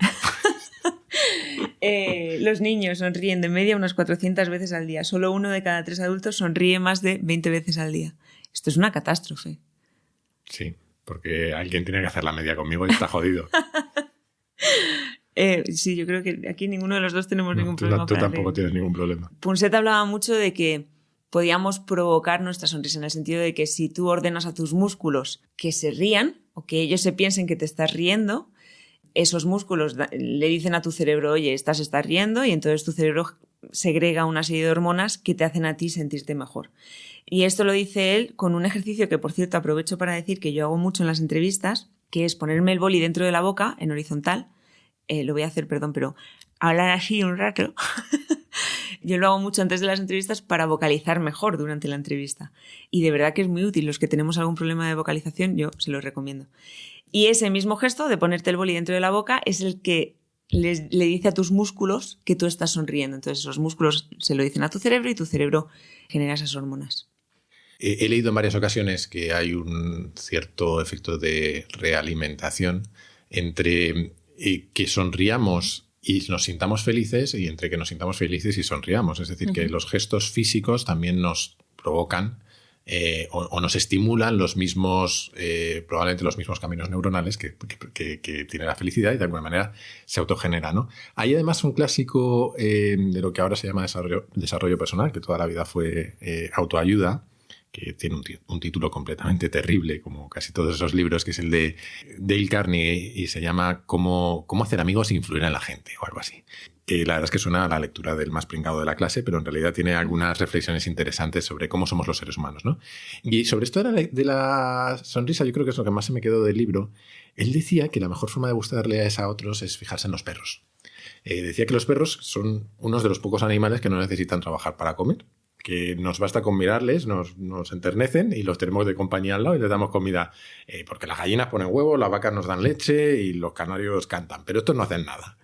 Speaker 1: Los niños sonríen de media unas 400 veces al día. Solo 1 de cada 3 adultos sonríe más de 20 veces al día. Esto es una catástrofe.
Speaker 2: Sí, porque alguien tiene que hacer la media conmigo y está jodido.
Speaker 1: Sí, yo creo que aquí ninguno de los dos tenemos ningún problema.
Speaker 2: Tú tampoco tienes ningún problema.
Speaker 1: Punset hablaba mucho de que podíamos provocar nuestra sonrisa, en el sentido de que si tú ordenas a tus músculos que se rían o que ellos se piensen que te estás riendo, esos músculos le dicen a tu cerebro, oye, estás riendo, y entonces tu cerebro segrega una serie de hormonas que te hacen a ti sentirte mejor. Y esto lo dice él con un ejercicio que, por cierto, aprovecho para decir que yo hago mucho en las entrevistas, que es ponerme el boli dentro de la boca, en horizontal. Lo voy a hacer, perdón, pero hablar así un rato. Yo lo hago mucho antes de las entrevistas para vocalizar mejor durante la entrevista. Y de verdad que es muy útil. Los que tenemos algún problema de vocalización, yo se los recomiendo. Y ese mismo gesto de ponerte el boli dentro de la boca es el que le dice a tus músculos que tú estás sonriendo. Entonces esos músculos se lo dicen a tu cerebro y tu cerebro genera esas hormonas.
Speaker 3: He leído en varias ocasiones que hay un cierto efecto de realimentación entre que sonriamos y nos sintamos felices y entre que nos sintamos felices y sonriamos. Es decir, que los gestos físicos también nos provocan o nos estimulan los mismos, probablemente los mismos caminos neuronales que tiene la felicidad y de alguna manera se autogenera, ¿no? Hay además un clásico de lo que ahora se llama desarrollo personal, que toda la vida fue autoayuda, que tiene un título completamente terrible, como casi todos esos libros, que es el de Dale Carnegie, y se llama Cómo hacer amigos e influir en la gente, o algo así. La verdad es que suena a la lectura del más pringado de la clase, pero en realidad tiene algunas reflexiones interesantes sobre cómo somos los seres humanos, ¿no? Y sobre esto de la sonrisa, yo creo que es lo que más se me quedó del libro. Él decía que la mejor forma de gustarles a otros es fijarse en los perros. Decía que los perros son unos de los pocos animales que no necesitan trabajar para comer, que nos basta con mirarles, nos enternecen y los tenemos de compañía al lado y les damos comida. Porque las gallinas ponen huevos, las vacas nos dan leche y los canarios cantan, pero estos no hacen nada.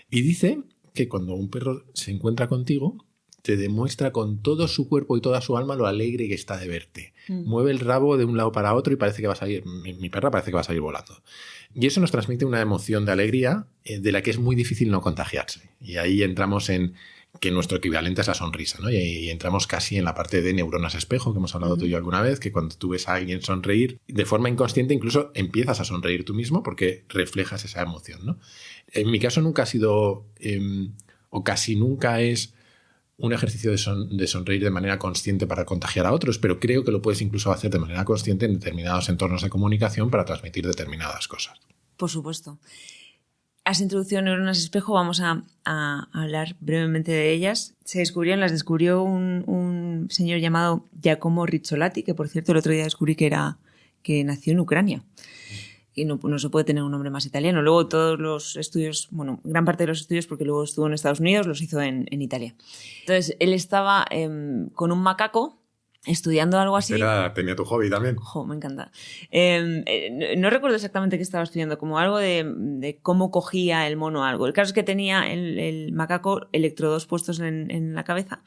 Speaker 3: Y dice que cuando un perro se encuentra contigo, te demuestra con todo su cuerpo y toda su alma lo alegre que está de verte. Mueve el rabo de un lado para otro y parece que va a salir, mi perra parece que va a salir volando. Y eso nos transmite una emoción de alegría de la que es muy difícil no contagiarse. Y ahí entramos en que nuestro equivalente es la sonrisa, ¿no? Y entramos casi en la parte de neuronas espejo, que hemos hablado tú y yo alguna vez, que cuando tú ves a alguien sonreír, de forma inconsciente incluso empiezas a sonreír tú mismo porque reflejas esa emoción, ¿no? En mi caso nunca ha sido, o casi nunca es un ejercicio de sonreír de manera consciente para contagiar a otros, pero creo que lo puedes incluso hacer de manera consciente en determinados entornos de comunicación para transmitir determinadas cosas.
Speaker 1: Por supuesto. Has introducido neuronas espejo, vamos a hablar brevemente de ellas. Las descubrió un señor llamado Giacomo Rizzolatti, que por cierto el otro día descubrí que nació en Ucrania. Y no se puede tener un nombre más italiano. Luego todos los estudios, gran parte de los estudios, porque luego estuvo en Estados Unidos, los hizo en Italia. Entonces él estaba con un macaco estudiando algo así.
Speaker 3: Tenía tu hobby también.
Speaker 1: Me encanta. No recuerdo exactamente qué estaba estudiando, como algo de cómo cogía el mono algo. El caso es que tenía el macaco electrodos puestos en la cabeza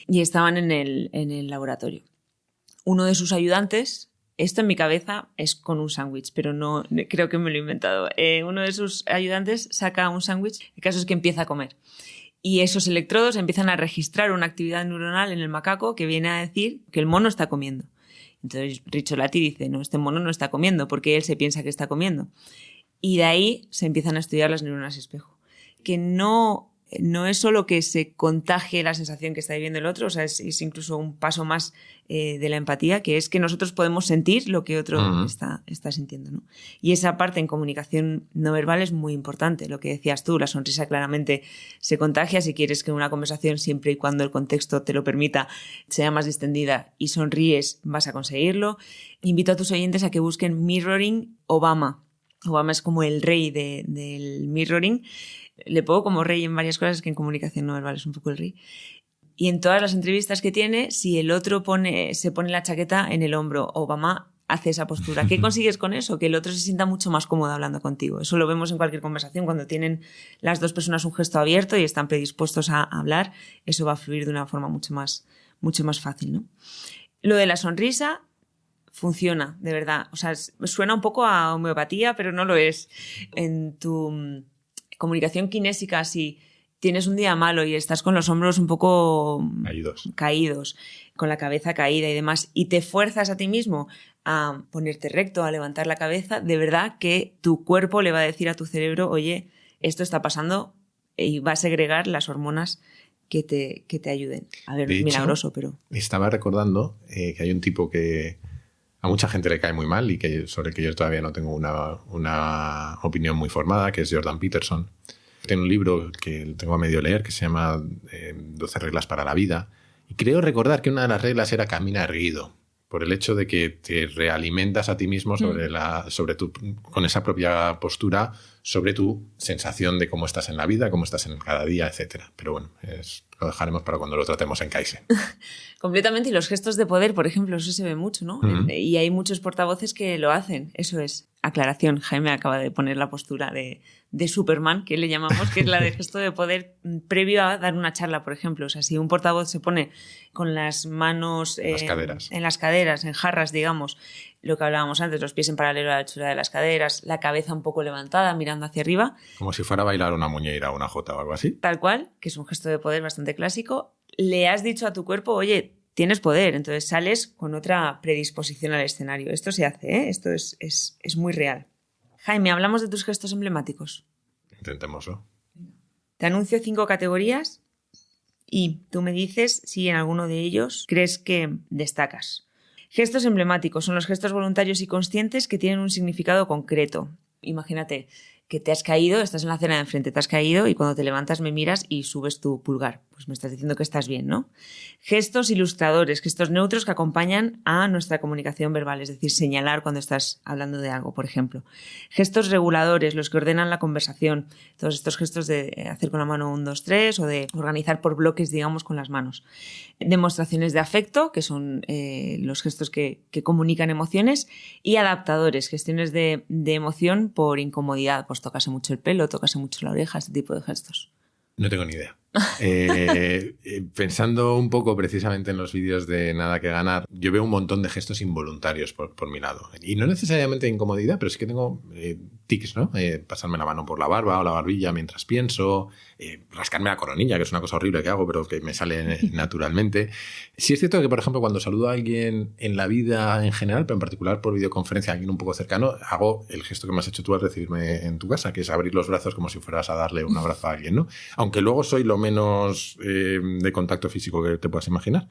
Speaker 1: y estaban en el laboratorio. Uno de sus ayudantes, esto en mi cabeza es con un sándwich, pero no creo que me lo he inventado. Uno de sus ayudantes saca un sándwich, el caso es que empieza a comer. Y esos electrodos empiezan a registrar una actividad neuronal en el macaco que viene a decir que el mono está comiendo. Entonces Rizzolatti dice, no, este mono no está comiendo porque él se piensa que está comiendo. Y de ahí se empiezan a estudiar las neuronas espejo. Que no es solo que se contagie la sensación que está viviendo el otro, o sea, es incluso un paso más de la empatía, que es que nosotros podemos sentir lo que otro está sintiendo, ¿no? Y esa parte en comunicación no verbal es muy importante. Lo que decías tú, la sonrisa claramente se contagia. Si quieres que una conversación, siempre y cuando el contexto te lo permita, sea más distendida y sonríes, vas a conseguirlo. Invito a tus oyentes a que busquen Mirroring Obama. Obama es como el rey del mirroring. Le pongo como rey en varias cosas, que en comunicación no verbal es un poco el rey. Y en todas las entrevistas que tiene, si el otro se pone la chaqueta en el hombro, Obama hace esa postura. ¿Qué consigues con eso? Que el otro se sienta mucho más cómodo hablando contigo. Eso lo vemos en cualquier conversación. Cuando tienen las dos personas un gesto abierto y están predispuestos a hablar, eso va a fluir de una forma mucho más fácil, ¿no? Lo de la sonrisa funciona, de verdad. O sea, suena un poco a homeopatía, pero no lo es. En tu comunicación kinésica, si tienes un día malo y estás con los hombros un poco caídos, con la cabeza caída y demás, y te fuerzas a ti mismo a ponerte recto, a levantar la cabeza, de verdad que tu cuerpo le va a decir a tu cerebro, oye, esto está pasando, y va a segregar las hormonas que te ayuden. A ver, es milagroso, pero...
Speaker 3: Estaba recordando que hay un tipo que a mucha gente le cae muy mal y sobre el que yo todavía no tengo una opinión muy formada, que es Jordan Peterson. Tengo un libro que tengo a medio leer que se llama 12 reglas para la vida. Y creo recordar que una de las reglas era camina erguido, por el hecho de que te realimentas a ti mismo con esa propia postura, sobre tu sensación de cómo estás en la vida, cómo estás en cada día, etc. Pero bueno, lo dejaremos para cuando lo tratemos en Kaizen.
Speaker 1: Completamente, y los gestos de poder, por ejemplo, eso se ve mucho, ¿no? Y hay muchos portavoces que lo hacen, eso es. Aclaración, Jaime acaba de poner la postura de Superman, que le llamamos, que es la de gesto de poder previo a dar una charla, por ejemplo. O sea, si un portavoz se pone con las manos en las caderas, en jarras, digamos, lo que hablábamos antes, los pies en paralelo a la altura de las caderas, la cabeza un poco levantada, mirando hacia arriba.
Speaker 3: Como si fuera a bailar una muñeira o una jota o algo así.
Speaker 1: Tal cual, que es un gesto de poder bastante clásico. Le has dicho a tu cuerpo, oye, tienes poder, entonces sales con otra predisposición al escenario. Esto se hace, ¿eh? Esto es muy real. Jaime, hablamos de tus gestos emblemáticos.
Speaker 3: Intentémoslo.
Speaker 1: Te anuncio 5 categorías y tú me dices si en alguno de ellos crees que destacas. Gestos emblemáticos son los gestos voluntarios y conscientes que tienen un significado concreto. Imagínate que te has caído, estás en la acera de enfrente, te has caído y cuando te levantas me miras y subes tu pulgar. Pues me estás diciendo que estás bien, ¿no? Gestos ilustradores, gestos neutros que acompañan a nuestra comunicación verbal, es decir, señalar cuando estás hablando de algo, por ejemplo. Gestos reguladores, los que ordenan la conversación, todos estos gestos de hacer con la mano 1, 2, 3 o de organizar por bloques, digamos, con las manos. Demostraciones de afecto, que son los gestos que comunican emociones, y adaptadores, gestiones de emoción por incomodidad, pues tocase mucho el pelo, tocase mucho la oreja, este tipo de gestos.
Speaker 3: No tengo ni idea. Pensando un poco precisamente en los vídeos de Nada que Ganar, yo veo un montón de gestos involuntarios por mi lado. Y no necesariamente de incomodidad, pero sí que tengo tics, ¿no? Pasarme la mano por la barba o la barbilla mientras pienso, rascarme la coronilla, que es una cosa horrible que hago, pero que me sale naturalmente. Sí es cierto que, por ejemplo, cuando saludo a alguien en la vida en general, pero en particular por videoconferencia, a alguien un poco cercano, hago el gesto que me has hecho tú al recibirme en tu casa, que es abrir los brazos como si fueras a darle un abrazo a alguien, ¿no? Aunque luego soy lo menos de contacto físico que te puedas imaginar.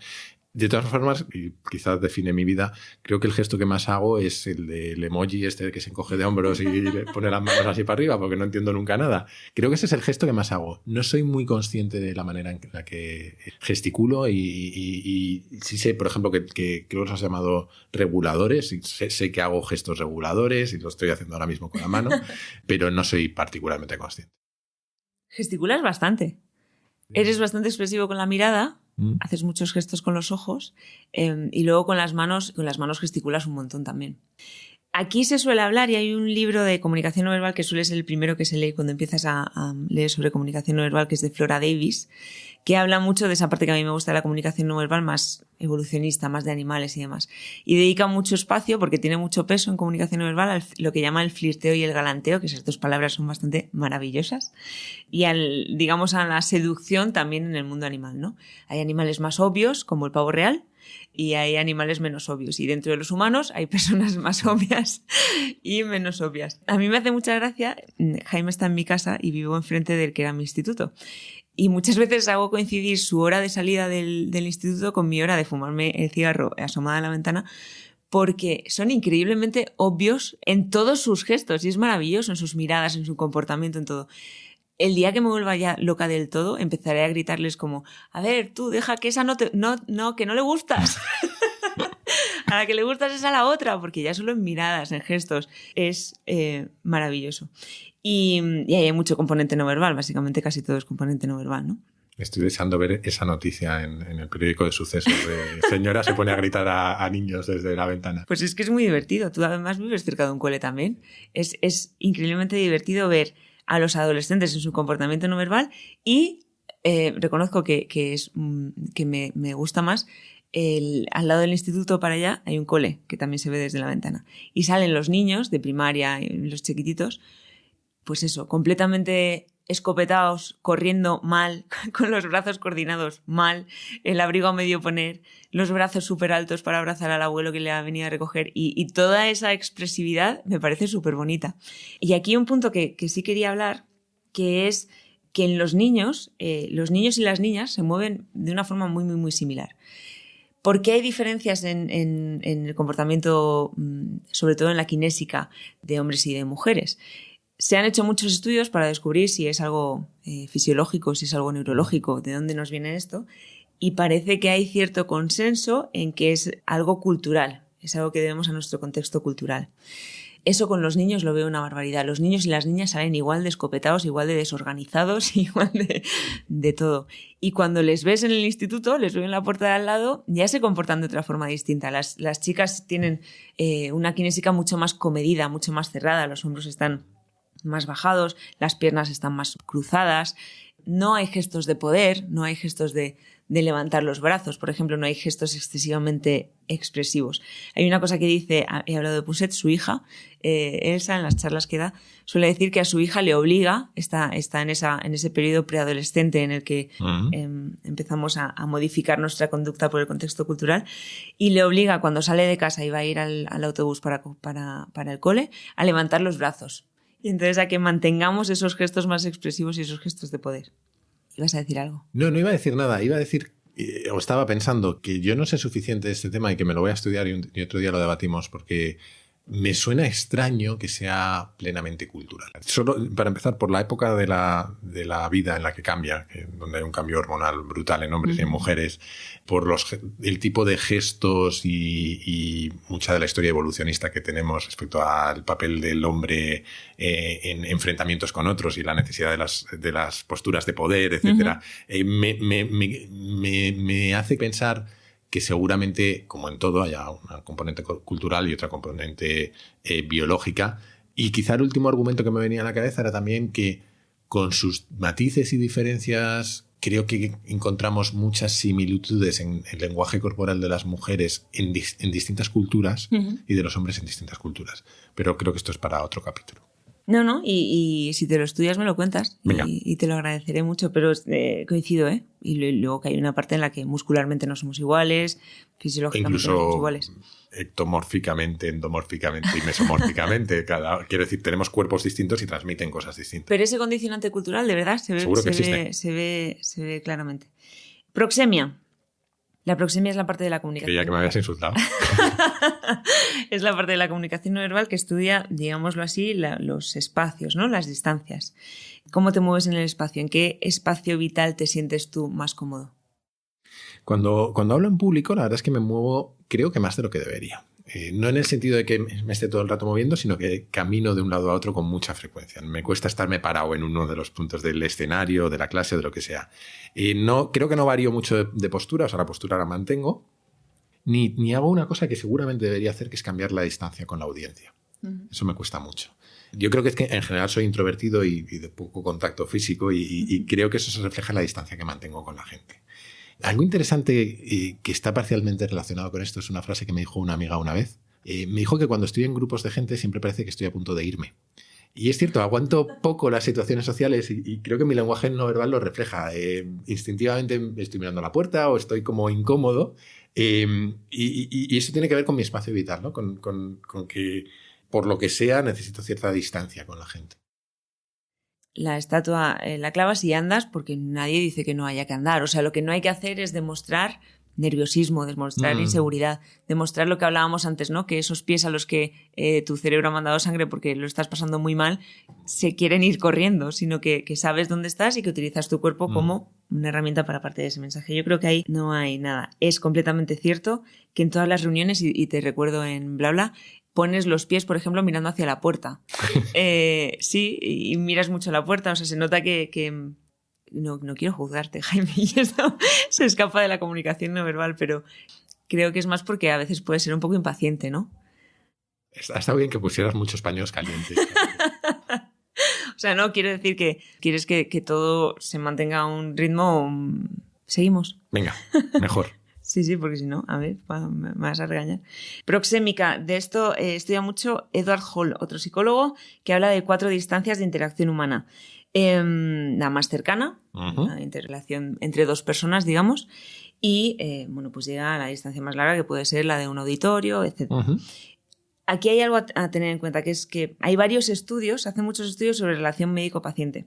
Speaker 3: De todas formas, y quizás define mi vida, creo que el gesto que más hago es el del emoji este que se encoge de hombros y le pone las manos así para arriba porque no entiendo nunca nada. Creo que ese es el gesto que más hago. No soy muy consciente de la manera en la que gesticulo y sí sé, por ejemplo, que creo que los has llamado reguladores y sé que hago gestos reguladores y lo estoy haciendo ahora mismo con la mano, pero no soy particularmente consciente.
Speaker 1: Gesticulas bastante. Eres bastante expresivo con la mirada, haces muchos gestos con los ojos y luego con las manos gesticulas un montón también. Aquí se suele hablar, y hay un libro de comunicación no verbal que suele ser el primero que se lee cuando empiezas a leer sobre comunicación no verbal, que es de Flora Davis, que habla mucho de esa parte que a mí me gusta de la comunicación no verbal, más evolucionista, más de animales y demás. Y dedica mucho espacio, porque tiene mucho peso en comunicación no verbal, a lo que llama el flirteo y el galanteo, que esas dos palabras son bastante maravillosas, y a la seducción también en el mundo animal, ¿no? Hay animales más obvios, como el pavo real, y hay animales menos obvios. Y dentro de los humanos hay personas más obvias y menos obvias. A mí me hace mucha gracia, Jaime está en mi casa y vivo enfrente del que era mi instituto. Y muchas veces hago coincidir su hora de salida del instituto con mi hora de fumarme el cigarro asomada a la ventana, porque son increíblemente obvios en todos sus gestos y es maravilloso en sus miradas, en su comportamiento, en todo. El día que me vuelva ya loca del todo, empezaré a gritarles como, a ver, tú, deja que esa que no le gustas. A la que le gustas es a la otra, porque ya solo en miradas, en gestos, es maravilloso. Y ahí hay mucho componente no verbal, básicamente casi todo es componente no verbal, ¿no?
Speaker 3: Estoy deseando ver esa noticia en el periódico de sucesos de señora se pone a gritar a niños desde la ventana.
Speaker 1: Pues es que es muy divertido. Tú además vives cerca de un cole también. Es increíblemente divertido ver a los adolescentes en su comportamiento no verbal y reconozco que me gusta más al lado del instituto para allá hay un cole que también se ve desde la ventana y salen los niños de primaria, los chiquititos, pues eso, completamente escopetados, corriendo mal, con los brazos coordinados mal, el abrigo a medio poner, los brazos súper altos para abrazar al abuelo que le ha venido a recoger y toda esa expresividad me parece súper bonita. Y aquí un punto que sí quería hablar, que es que en los niños y las niñas se mueven de una forma muy, muy, muy similar. ¿Por qué hay diferencias en el comportamiento, sobre todo en la kinésica, de hombres y de mujeres? Se han hecho muchos estudios para descubrir si es algo fisiológico, si es algo neurológico, de dónde nos viene esto, y parece que hay cierto consenso en que es algo cultural, es algo que debemos a nuestro contexto cultural. Eso con los niños lo veo una barbaridad. Los niños y las niñas salen igual de escopetados, igual de desorganizados, igual de todo. Y cuando les ves en el instituto, les veo en la puerta de al lado, ya se comportan de otra forma distinta. Las chicas tienen una kinésica mucho más comedida, mucho más cerrada, los hombros están más bajados, las piernas están más cruzadas. No hay gestos de poder, no hay gestos de levantar los brazos, por ejemplo, no hay gestos excesivamente expresivos. Hay una cosa que dice, he hablado de Pousset, su hija, Elsa, en las charlas que da, suele decir que a su hija le obliga, está en ese periodo preadolescente en el que empezamos a modificar nuestra conducta por el contexto cultural, y le obliga cuando sale de casa y va a ir al autobús para el cole, a levantar los brazos. Y entonces a que mantengamos esos gestos más expresivos y esos gestos de poder. ¿Ibas a decir algo?
Speaker 3: No iba a decir nada. Iba a decir, o estaba pensando, que yo no sé suficiente de este tema y que me lo voy a estudiar y otro día lo debatimos, porque me suena extraño que sea plenamente cultural. Solo para empezar, por la época de la vida en la que cambia, donde hay un cambio hormonal brutal en hombres y en mujeres, por el tipo de gestos y mucha de la historia evolucionista que tenemos respecto al papel del hombre en enfrentamientos con otros y la necesidad de las posturas de poder, etc. Me hace pensar que seguramente, como en todo, haya una componente cultural y otra componente biológica. Y quizá el último argumento que me venía a la cabeza era también que, con sus matices y diferencias, creo que encontramos muchas similitudes en el lenguaje corporal de las mujeres en distintas culturas y de los hombres en distintas culturas. Pero creo que esto es para otro capítulo.
Speaker 1: No, y si te lo estudias me lo cuentas y te lo agradeceré mucho, pero coincido, ¿eh? Y luego que hay una parte en la que muscularmente no somos iguales, fisiológicamente no somos iguales.
Speaker 3: Incluso ectomórficamente, endomórficamente y mesomórficamente. Quiero decir, tenemos cuerpos distintos y transmiten cosas distintas.
Speaker 1: Pero ese condicionante cultural, de verdad, se ve claramente. Proxemia. La proxemia es la parte de la comunicación.
Speaker 3: Creía que me habías insultado.
Speaker 1: Es la parte de la comunicación no verbal que estudia, digámoslo así, los espacios, ¿no? Las distancias. ¿Cómo te mueves en el espacio? ¿En qué espacio vital te sientes tú más cómodo?
Speaker 3: Cuando hablo en público, la verdad es que me muevo, creo que más de lo que debería. No en el sentido de que me esté todo el rato moviendo, sino que camino de un lado a otro con mucha frecuencia. Me cuesta estarme parado en uno de los puntos del escenario, de la clase, de lo que sea. Creo que no varío mucho de postura, o sea, la postura la mantengo, ni hago una cosa que seguramente debería hacer, que es cambiar la distancia con la audiencia. Eso me cuesta mucho. Yo creo que es que en general soy introvertido y de poco contacto físico y creo que eso se refleja en la distancia que mantengo con la gente. Algo interesante que está parcialmente relacionado con esto es una frase que me dijo una amiga una vez. Me dijo que cuando estoy en grupos de gente siempre parece que estoy a punto de irme. Y es cierto, aguanto poco las situaciones sociales y creo que mi lenguaje no verbal lo refleja. Instintivamente estoy mirando a la puerta o estoy como incómodo y eso tiene que ver con mi espacio vital, ¿no? Con que, por lo que sea, necesito cierta distancia con la gente.
Speaker 1: La estatua la clavas y andas porque nadie dice que no haya que andar. O sea, lo que no hay que hacer es demostrar nerviosismo, demostrar inseguridad, demostrar lo que hablábamos antes, ¿no? Que esos pies a los que tu cerebro ha mandado sangre porque lo estás pasando muy mal se quieren ir corriendo, sino que sabes dónde estás y que utilizas tu cuerpo como una herramienta para parte de ese mensaje. Yo creo que ahí no hay nada. Es completamente cierto que en todas las reuniones, y te recuerdo en Blabla, pones los pies, por ejemplo, mirando hacia la puerta. Sí, y miras mucho la puerta. O sea, se nota que no quiero juzgarte, Jaime, y esto se escapa de la comunicación no verbal, pero creo que es más porque a veces puede ser un poco impaciente, ¿no?
Speaker 3: Está bien que pusieras muchos paños calientes.
Speaker 1: O sea, no, quiero decir que quieres que todo se mantenga a un ritmo. ¿Seguimos?
Speaker 3: Venga, mejor.
Speaker 1: Sí, porque si no, a ver, me vas a regañar. Proxémica, de esto estudia mucho Edward Hall, otro psicólogo, que habla de 4 distancias de interacción humana. La más cercana, la interrelación entre 2 personas, digamos, y pues llega a la distancia más larga, que puede ser la de un auditorio, etc. Aquí hay algo a tener en cuenta, que es que hay varios estudios, hace muchos estudios sobre relación médico-paciente,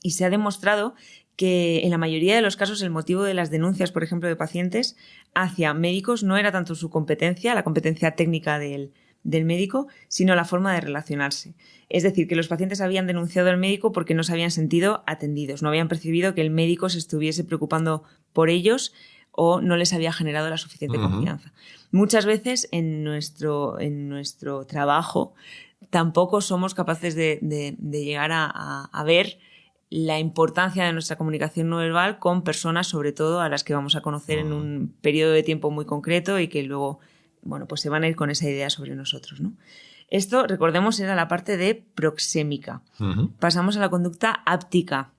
Speaker 1: y se ha demostrado que en la mayoría de los casos el motivo de las denuncias, por ejemplo, de pacientes hacia médicos no era tanto su competencia, la competencia técnica del del médico, sino la forma de relacionarse. Es decir, que los pacientes habían denunciado al médico porque no se habían sentido atendidos, no habían percibido que el médico se estuviese preocupando por ellos o no les había generado la suficiente confianza. Muchas veces en nuestro trabajo tampoco somos capaces de llegar a ver la importancia de nuestra comunicación no verbal con personas, sobre todo a las que vamos a conocer en un periodo de tiempo muy concreto y que luego, bueno, pues se van a ir con esa idea sobre nosotros, ¿no? Esto, recordemos, era la parte de proxémica. Pasamos a la conducta áptica,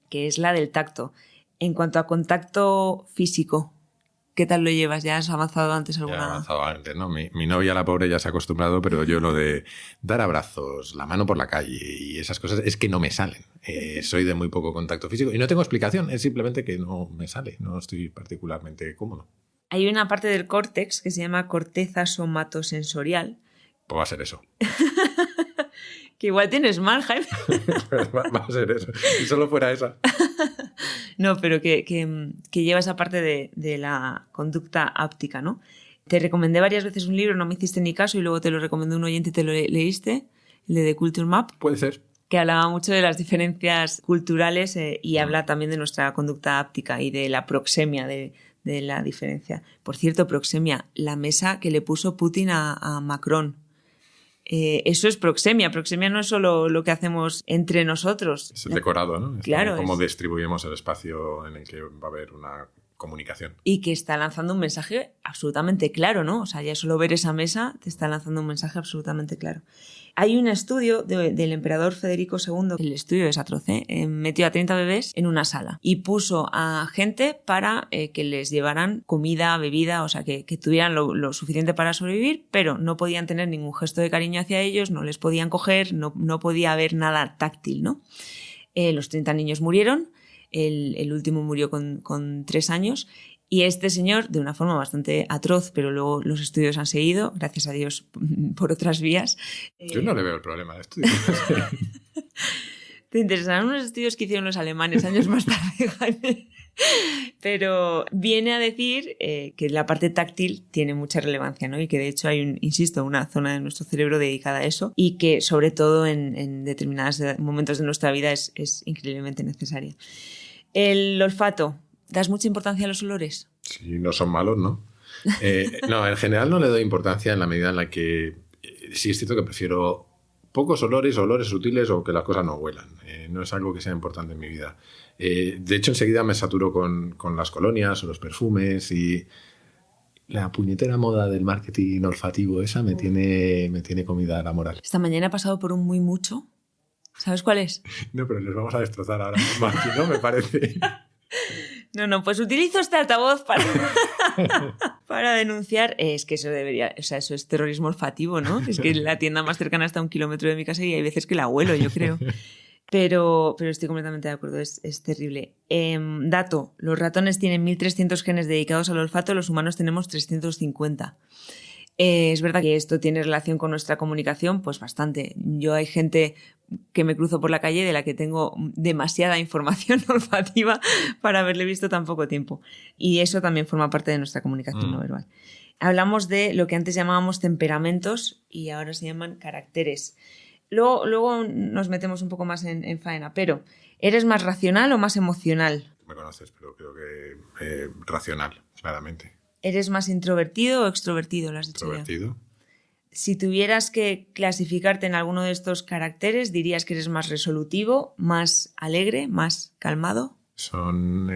Speaker 1: que es la del tacto. En cuanto a contacto físico, ¿qué tal lo llevas? ¿Ya has avanzado antes alguna?
Speaker 3: Ya he avanzado antes, ¿no? Mi novia, la pobre, ya se ha acostumbrado, pero yo lo de dar abrazos, la mano por la calle y esas cosas es que no me salen. Soy de muy poco contacto físico y no tengo explicación, es simplemente que no me sale, no estoy particularmente cómodo.
Speaker 1: Hay una parte del córtex que se llama corteza somatosensorial.
Speaker 3: Pues va a ser eso.
Speaker 1: Que igual tienes mal, Jaime.
Speaker 3: Va a ser eso. Si solo fuera esa.
Speaker 1: No, pero que lleva esa parte de la conducta áptica, ¿no? Te recomendé varias veces un libro, no me hiciste ni caso y luego te lo recomendó un oyente y te lo leíste, el de The Culture Map.
Speaker 3: Puede ser.
Speaker 1: Que hablaba mucho de las diferencias culturales y habla también de nuestra conducta áptica y de la proxemia, de la diferencia. Por cierto, proxemia, la mesa que le puso Putin a Macron. Eso es proxemia. Proxemia no es solo lo que hacemos entre nosotros.
Speaker 3: Es el decorado, ¿no?
Speaker 1: Claro.
Speaker 3: Cómo distribuimos el espacio en el que va a haber una comunicación.
Speaker 1: Y que está lanzando un mensaje absolutamente claro, ¿no? O sea, ya solo ver esa mesa te está lanzando un mensaje absolutamente claro. Hay un estudio del emperador Federico II, el estudio es atroz, metió a 30 bebés en una sala y puso a gente para que les llevaran comida, bebida, o sea, que tuvieran lo suficiente para sobrevivir, pero no podían tener ningún gesto de cariño hacia ellos, no les podían coger, no podía haber nada táctil, ¿no? Los 30 niños murieron, el último murió con 3 años. Y este señor, de una forma bastante atroz, pero luego los estudios han seguido, gracias a Dios, por otras vías.
Speaker 3: Yo no le veo el problema al estudio.
Speaker 1: Te interesarán unos estudios que hicieron los alemanes años más tarde, Jaime. Pero viene a decir que la parte táctil tiene mucha relevancia, ¿no? Y que de hecho hay, insisto, una zona de nuestro cerebro dedicada a eso y que sobre todo en determinados momentos de nuestra vida es increíblemente necesaria. El olfato. ¿Das mucha importancia a los olores?
Speaker 3: Sí, no son malos, ¿no? No, en general no le doy importancia en la medida en la que sí es cierto que prefiero pocos olores sutiles o que las cosas no huelan. No es algo que sea importante en mi vida. De hecho, enseguida me saturo con las colonias o los perfumes y la puñetera moda del marketing olfativo esa me tiene comida la moral.
Speaker 1: Esta mañana he pasado por un muy mucho. ¿Sabes cuál es?
Speaker 3: No, pero les vamos a destrozar ahora mismo aquí, ¿no? Me parece...
Speaker 1: No, pues utilizo este altavoz para denunciar. Es que eso debería, o sea, eso es terrorismo olfativo, ¿no? Es que la tienda más cercana está a 1 kilómetro de mi casa y hay veces que la huelo, yo creo. Pero estoy completamente de acuerdo, es terrible. Dato, los ratones tienen 1.300 genes dedicados al olfato, los humanos tenemos 350. Es verdad que esto tiene relación con nuestra comunicación, pues bastante. Yo hay gente que me cruzo por la calle de la que tengo demasiada información olfativa para haberle visto tan poco tiempo. Y eso también forma parte de nuestra comunicación no verbal. Hablamos de lo que antes llamábamos temperamentos y ahora se llaman caracteres. Luego nos metemos un poco más en faena, pero ¿eres más racional o más emocional?
Speaker 3: Me conoces, pero creo que racional, claramente.
Speaker 1: ¿Eres más introvertido o extrovertido? ¿Lo has dicho
Speaker 3: introvertido.
Speaker 1: Ya? Si tuvieras que clasificarte en alguno de estos caracteres, ¿dirías que eres más resolutivo, más alegre, más calmado?
Speaker 3: Son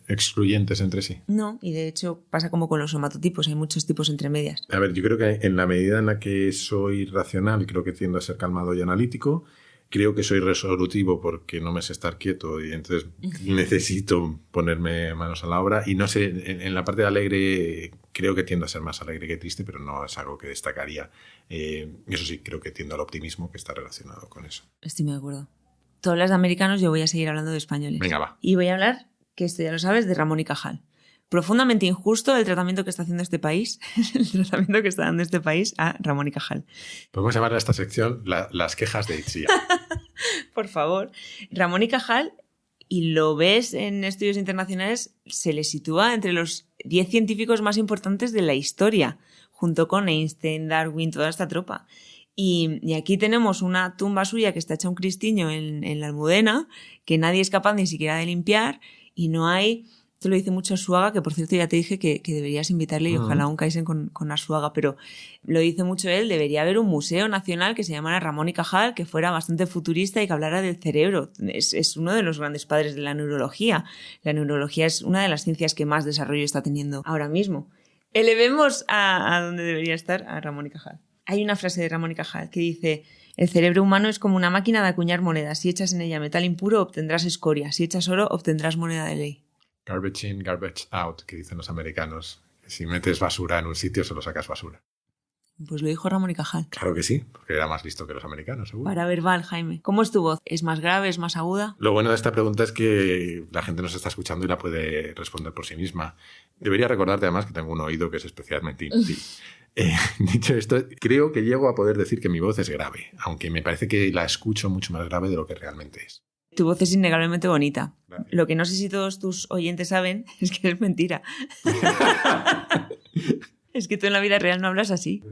Speaker 3: excluyentes entre sí.
Speaker 1: No, y de hecho pasa como con los somatotipos, hay muchos tipos entre medias.
Speaker 3: A ver, yo creo que en la medida en la que soy racional, creo que tiendo a ser calmado y analítico. Creo que soy resolutivo porque no me sé estar quieto y entonces necesito ponerme manos a la obra. Y no sé, en la parte de alegre creo que tiendo a ser más alegre que triste, pero no es algo que destacaría. Eso sí, creo que tiendo al optimismo, que está relacionado con eso.
Speaker 1: Estoy muy de acuerdo. Tú hablas de americanos, yo voy a seguir hablando de españoles.
Speaker 3: Venga, va.
Speaker 1: Y voy a hablar, que esto ya lo sabes, de Ramón y Cajal. Profundamente injusto el tratamiento que está haciendo este país, el tratamiento que está dando este país a Ramón y Cajal.
Speaker 3: Podemos llamarle a esta sección las quejas de Itziar.
Speaker 1: Por favor. Ramón y Cajal, y lo ves en estudios internacionales, se le sitúa entre los 10 científicos más importantes de la historia, junto con Einstein, Darwin, toda esta tropa. Y aquí tenemos una tumba suya que está hecha un cristiño en la Almudena, que nadie es capaz ni siquiera de limpiar, y no hay... Esto lo dice mucho Arzuaga, que por cierto ya te dije que deberías invitarle y ojalá un Kaizen con Arzuaga, pero lo dice mucho él, debería haber un museo nacional que se llamara Ramón y Cajal, que fuera bastante futurista y que hablara del cerebro. Es uno de los grandes padres de la neurología. La neurología es una de las ciencias que más desarrollo está teniendo ahora mismo. Elevemos a donde debería estar a Ramón y Cajal. Hay una frase de Ramón y Cajal que dice: el cerebro humano es como una máquina de acuñar monedas. Si echas en ella metal impuro, obtendrás escoria. Si echas oro, obtendrás moneda de ley.
Speaker 3: Garbage in, garbage out, que dicen los americanos. Si metes basura en un sitio, solo sacas basura.
Speaker 1: Pues lo dijo Ramón y Cajal.
Speaker 3: Claro que sí, porque era más listo que los americanos, seguro.
Speaker 1: Paraverbal, Jaime. ¿Cómo es tu voz? ¿Es más grave? ¿Es más aguda?
Speaker 3: Lo bueno de esta pregunta es que la gente nos está escuchando y la puede responder por sí misma. Debería recordarte además que tengo un oído que es especialmente inútil. Dicho esto, creo que llego a poder decir que mi voz es grave, aunque me parece que la escucho mucho más grave de lo que realmente es.
Speaker 1: Tu voz es innegablemente bonita.
Speaker 3: Gracias.
Speaker 1: Lo que no sé si todos tus oyentes saben es que es mentira. Es que tú en la vida real no hablas así.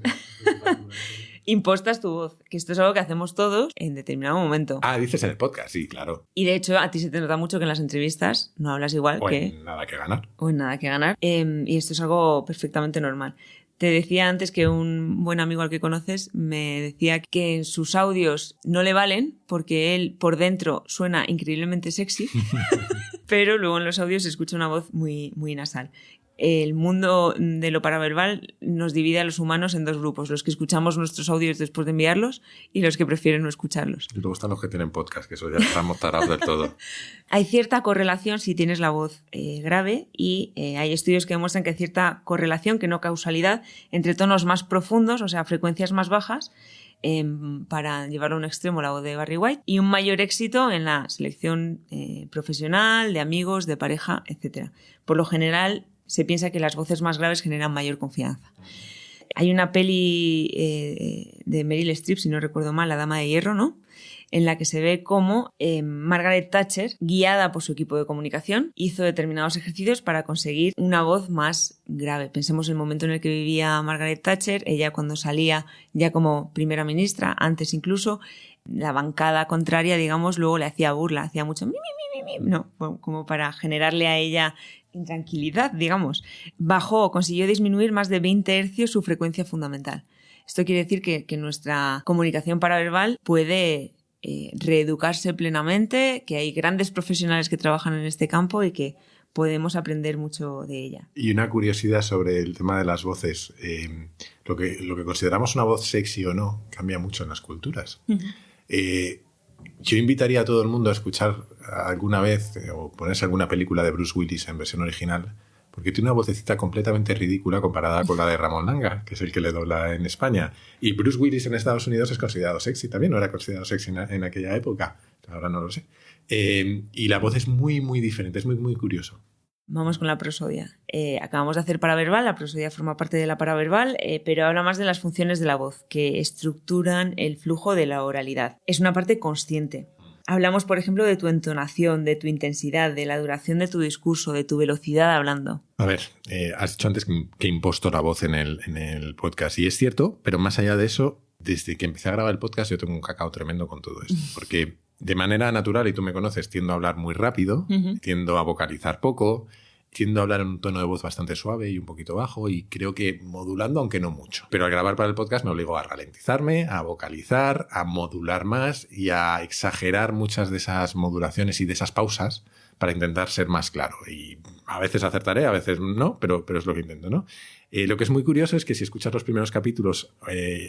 Speaker 1: Impostas tu voz, que esto es algo que hacemos todos en determinado momento.
Speaker 3: Ah, dices en el podcast, sí, claro.
Speaker 1: Y de hecho, a ti se te nota mucho que en las entrevistas no hablas igual
Speaker 3: O
Speaker 1: que...
Speaker 3: en Nada que ganar.
Speaker 1: O en Nada que ganar. Y esto es algo perfectamente normal. Te decía antes que un buen amigo al que conoces me decía que sus audios no le valen porque él por dentro suena increíblemente sexy, pero luego en los audios se escucha una voz muy, muy nasal. El mundo de lo paraverbal nos divide a los humanos en dos grupos: los que escuchamos nuestros audios después de enviarlos y los que prefieren no escucharlos.
Speaker 3: Y luego están los que tienen podcast, que eso ya estamos tarados del todo.
Speaker 1: Hay cierta correlación si tienes la voz grave y hay estudios que demuestran que hay cierta correlación, que no causalidad, entre tonos más profundos, o sea, frecuencias más bajas, para llevarlo a un extremo, la voz de Barry White, y un mayor éxito en la selección profesional, de amigos, de pareja, etc. Por lo general, se piensa que las voces más graves generan mayor confianza. Hay una peli de Meryl Streep, si no recuerdo mal, La Dama de Hierro, ¿no?, en la que se ve cómo Margaret Thatcher, guiada por su equipo de comunicación, hizo determinados ejercicios para conseguir una voz más grave. Pensemos en el momento en el que vivía Margaret Thatcher, ella cuando salía ya como primera ministra, antes incluso, la bancada contraria, digamos, luego le hacía burla, hacía mucho no, como para generarle a ella intranquilidad, digamos. Consiguió disminuir más de 20 hercios su frecuencia fundamental. Esto quiere decir que nuestra comunicación paraverbal puede reeducarse plenamente, que hay grandes profesionales que trabajan en este campo y que podemos aprender mucho de ella.
Speaker 3: Y una curiosidad sobre el tema de las voces. Lo que consideramos una voz sexy o no cambia mucho en las culturas. Yo invitaría a todo el mundo a escuchar alguna vez o ponerse alguna película de Bruce Willis en versión original, porque tiene una vocecita completamente ridícula comparada con la de Ramón Langa, que es el que le dobla en España. Y Bruce Willis en Estados Unidos es considerado sexy también, no era considerado sexy en aquella época, ahora no lo sé. Y la voz es muy, muy diferente, es muy, muy curioso.
Speaker 1: Vamos con la prosodia. Acabamos de hacer paraverbal, la prosodia forma parte de la paraverbal, pero habla más de las funciones de la voz, que estructuran el flujo de la oralidad. Es una parte consciente. Hablamos, por ejemplo, de tu entonación, de tu intensidad, de la duración de tu discurso, de tu velocidad hablando.
Speaker 3: A ver, has dicho antes que imposto la voz en el podcast, y es cierto, pero más allá de eso, desde que empecé a grabar el podcast yo tengo un cacao tremendo con todo esto, porque de manera natural, y tú me conoces, tiendo a hablar muy rápido, tiendo a vocalizar poco, tiendo a hablar en un tono de voz bastante suave y un poquito bajo, y creo que modulando, aunque no mucho. Pero al grabar para el podcast me obligo a ralentizarme, a vocalizar, a modular más y a exagerar muchas de esas modulaciones y de esas pausas para intentar ser más claro. Y a veces acertaré, a veces no, pero es lo que intento, ¿no? Lo que es muy curioso es que si escuchas los primeros capítulos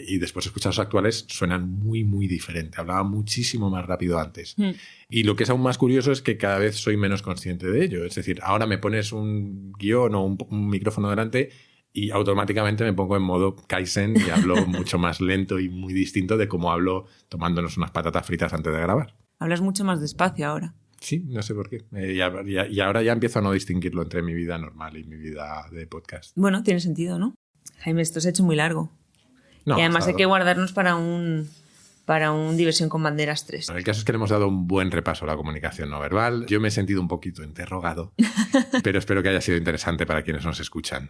Speaker 3: y después escuchas los actuales, suenan muy, muy diferente. Hablaba muchísimo más rápido antes. Y lo que es aún más curioso es que cada vez soy menos consciente de ello. Es decir, ahora me pones un guión o un micrófono delante y automáticamente me pongo en modo Kaizen y hablo mucho más lento y muy distinto de cómo hablo tomándonos unas patatas fritas antes de grabar.
Speaker 1: Hablas mucho más despacio ahora.
Speaker 3: Sí, no sé por qué. Y ahora ya empiezo a no distinguirlo entre mi vida normal y mi vida de podcast.
Speaker 1: Bueno, tiene sentido, ¿no? Jaime, esto se ha hecho muy largo.
Speaker 3: No,
Speaker 1: y además
Speaker 3: claro,
Speaker 1: hay que guardarnos para un Diversión con Banderas 3.
Speaker 3: El caso es que le hemos dado un buen repaso a la comunicación no verbal. Yo me he sentido un poquito interrogado, pero espero que haya sido interesante para quienes nos escuchan.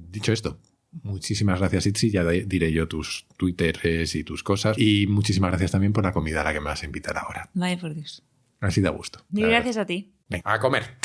Speaker 3: Dicho esto, Muchísimas gracias, Itzi. Ya diré yo tus Twitteres y tus cosas. Y muchísimas gracias también por la comida a la que me vas a invitar ahora.
Speaker 1: Vaya por Dios.
Speaker 3: Así da gusto.
Speaker 1: Y gracias a ti.
Speaker 3: Venga, a comer.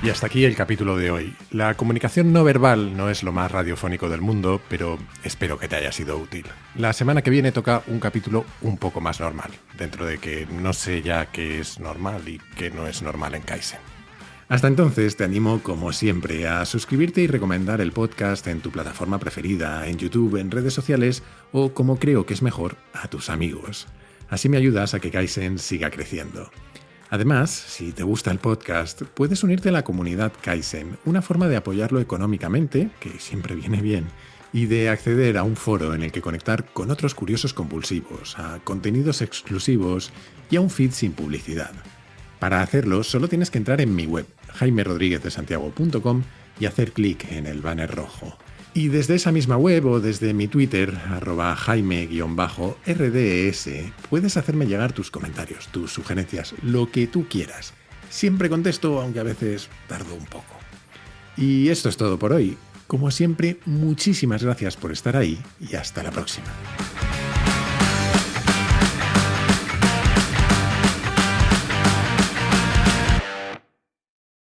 Speaker 2: Y hasta aquí el capítulo de hoy. La comunicación no verbal no es lo más radiofónico del mundo, pero espero que te haya sido útil. La semana que viene toca un capítulo un poco más normal, dentro de que no sé ya qué es normal y qué no es normal en Kaizen. Hasta entonces te animo, como siempre, a suscribirte y recomendar el podcast en tu plataforma preferida, en YouTube, en redes sociales o, como creo que es mejor, a tus amigos. Así me ayudas a que Kaizen siga creciendo. Además, si te gusta el podcast, puedes unirte a la comunidad Kaizen, una forma de apoyarlo económicamente, que siempre viene bien, y de acceder a un foro en el que conectar con otros curiosos compulsivos, a contenidos exclusivos y a un feed sin publicidad. Para hacerlo, solo tienes que entrar en mi web, jaimerodriguezdesantiago.com, y hacer clic en el banner rojo. Y desde esa misma web o desde mi Twitter, @jaime_rdes, puedes hacerme llegar tus comentarios, tus sugerencias, lo que tú quieras. Siempre contesto, aunque a veces tardo un poco. Y esto es todo por hoy. Como siempre, muchísimas gracias por estar ahí y hasta la próxima.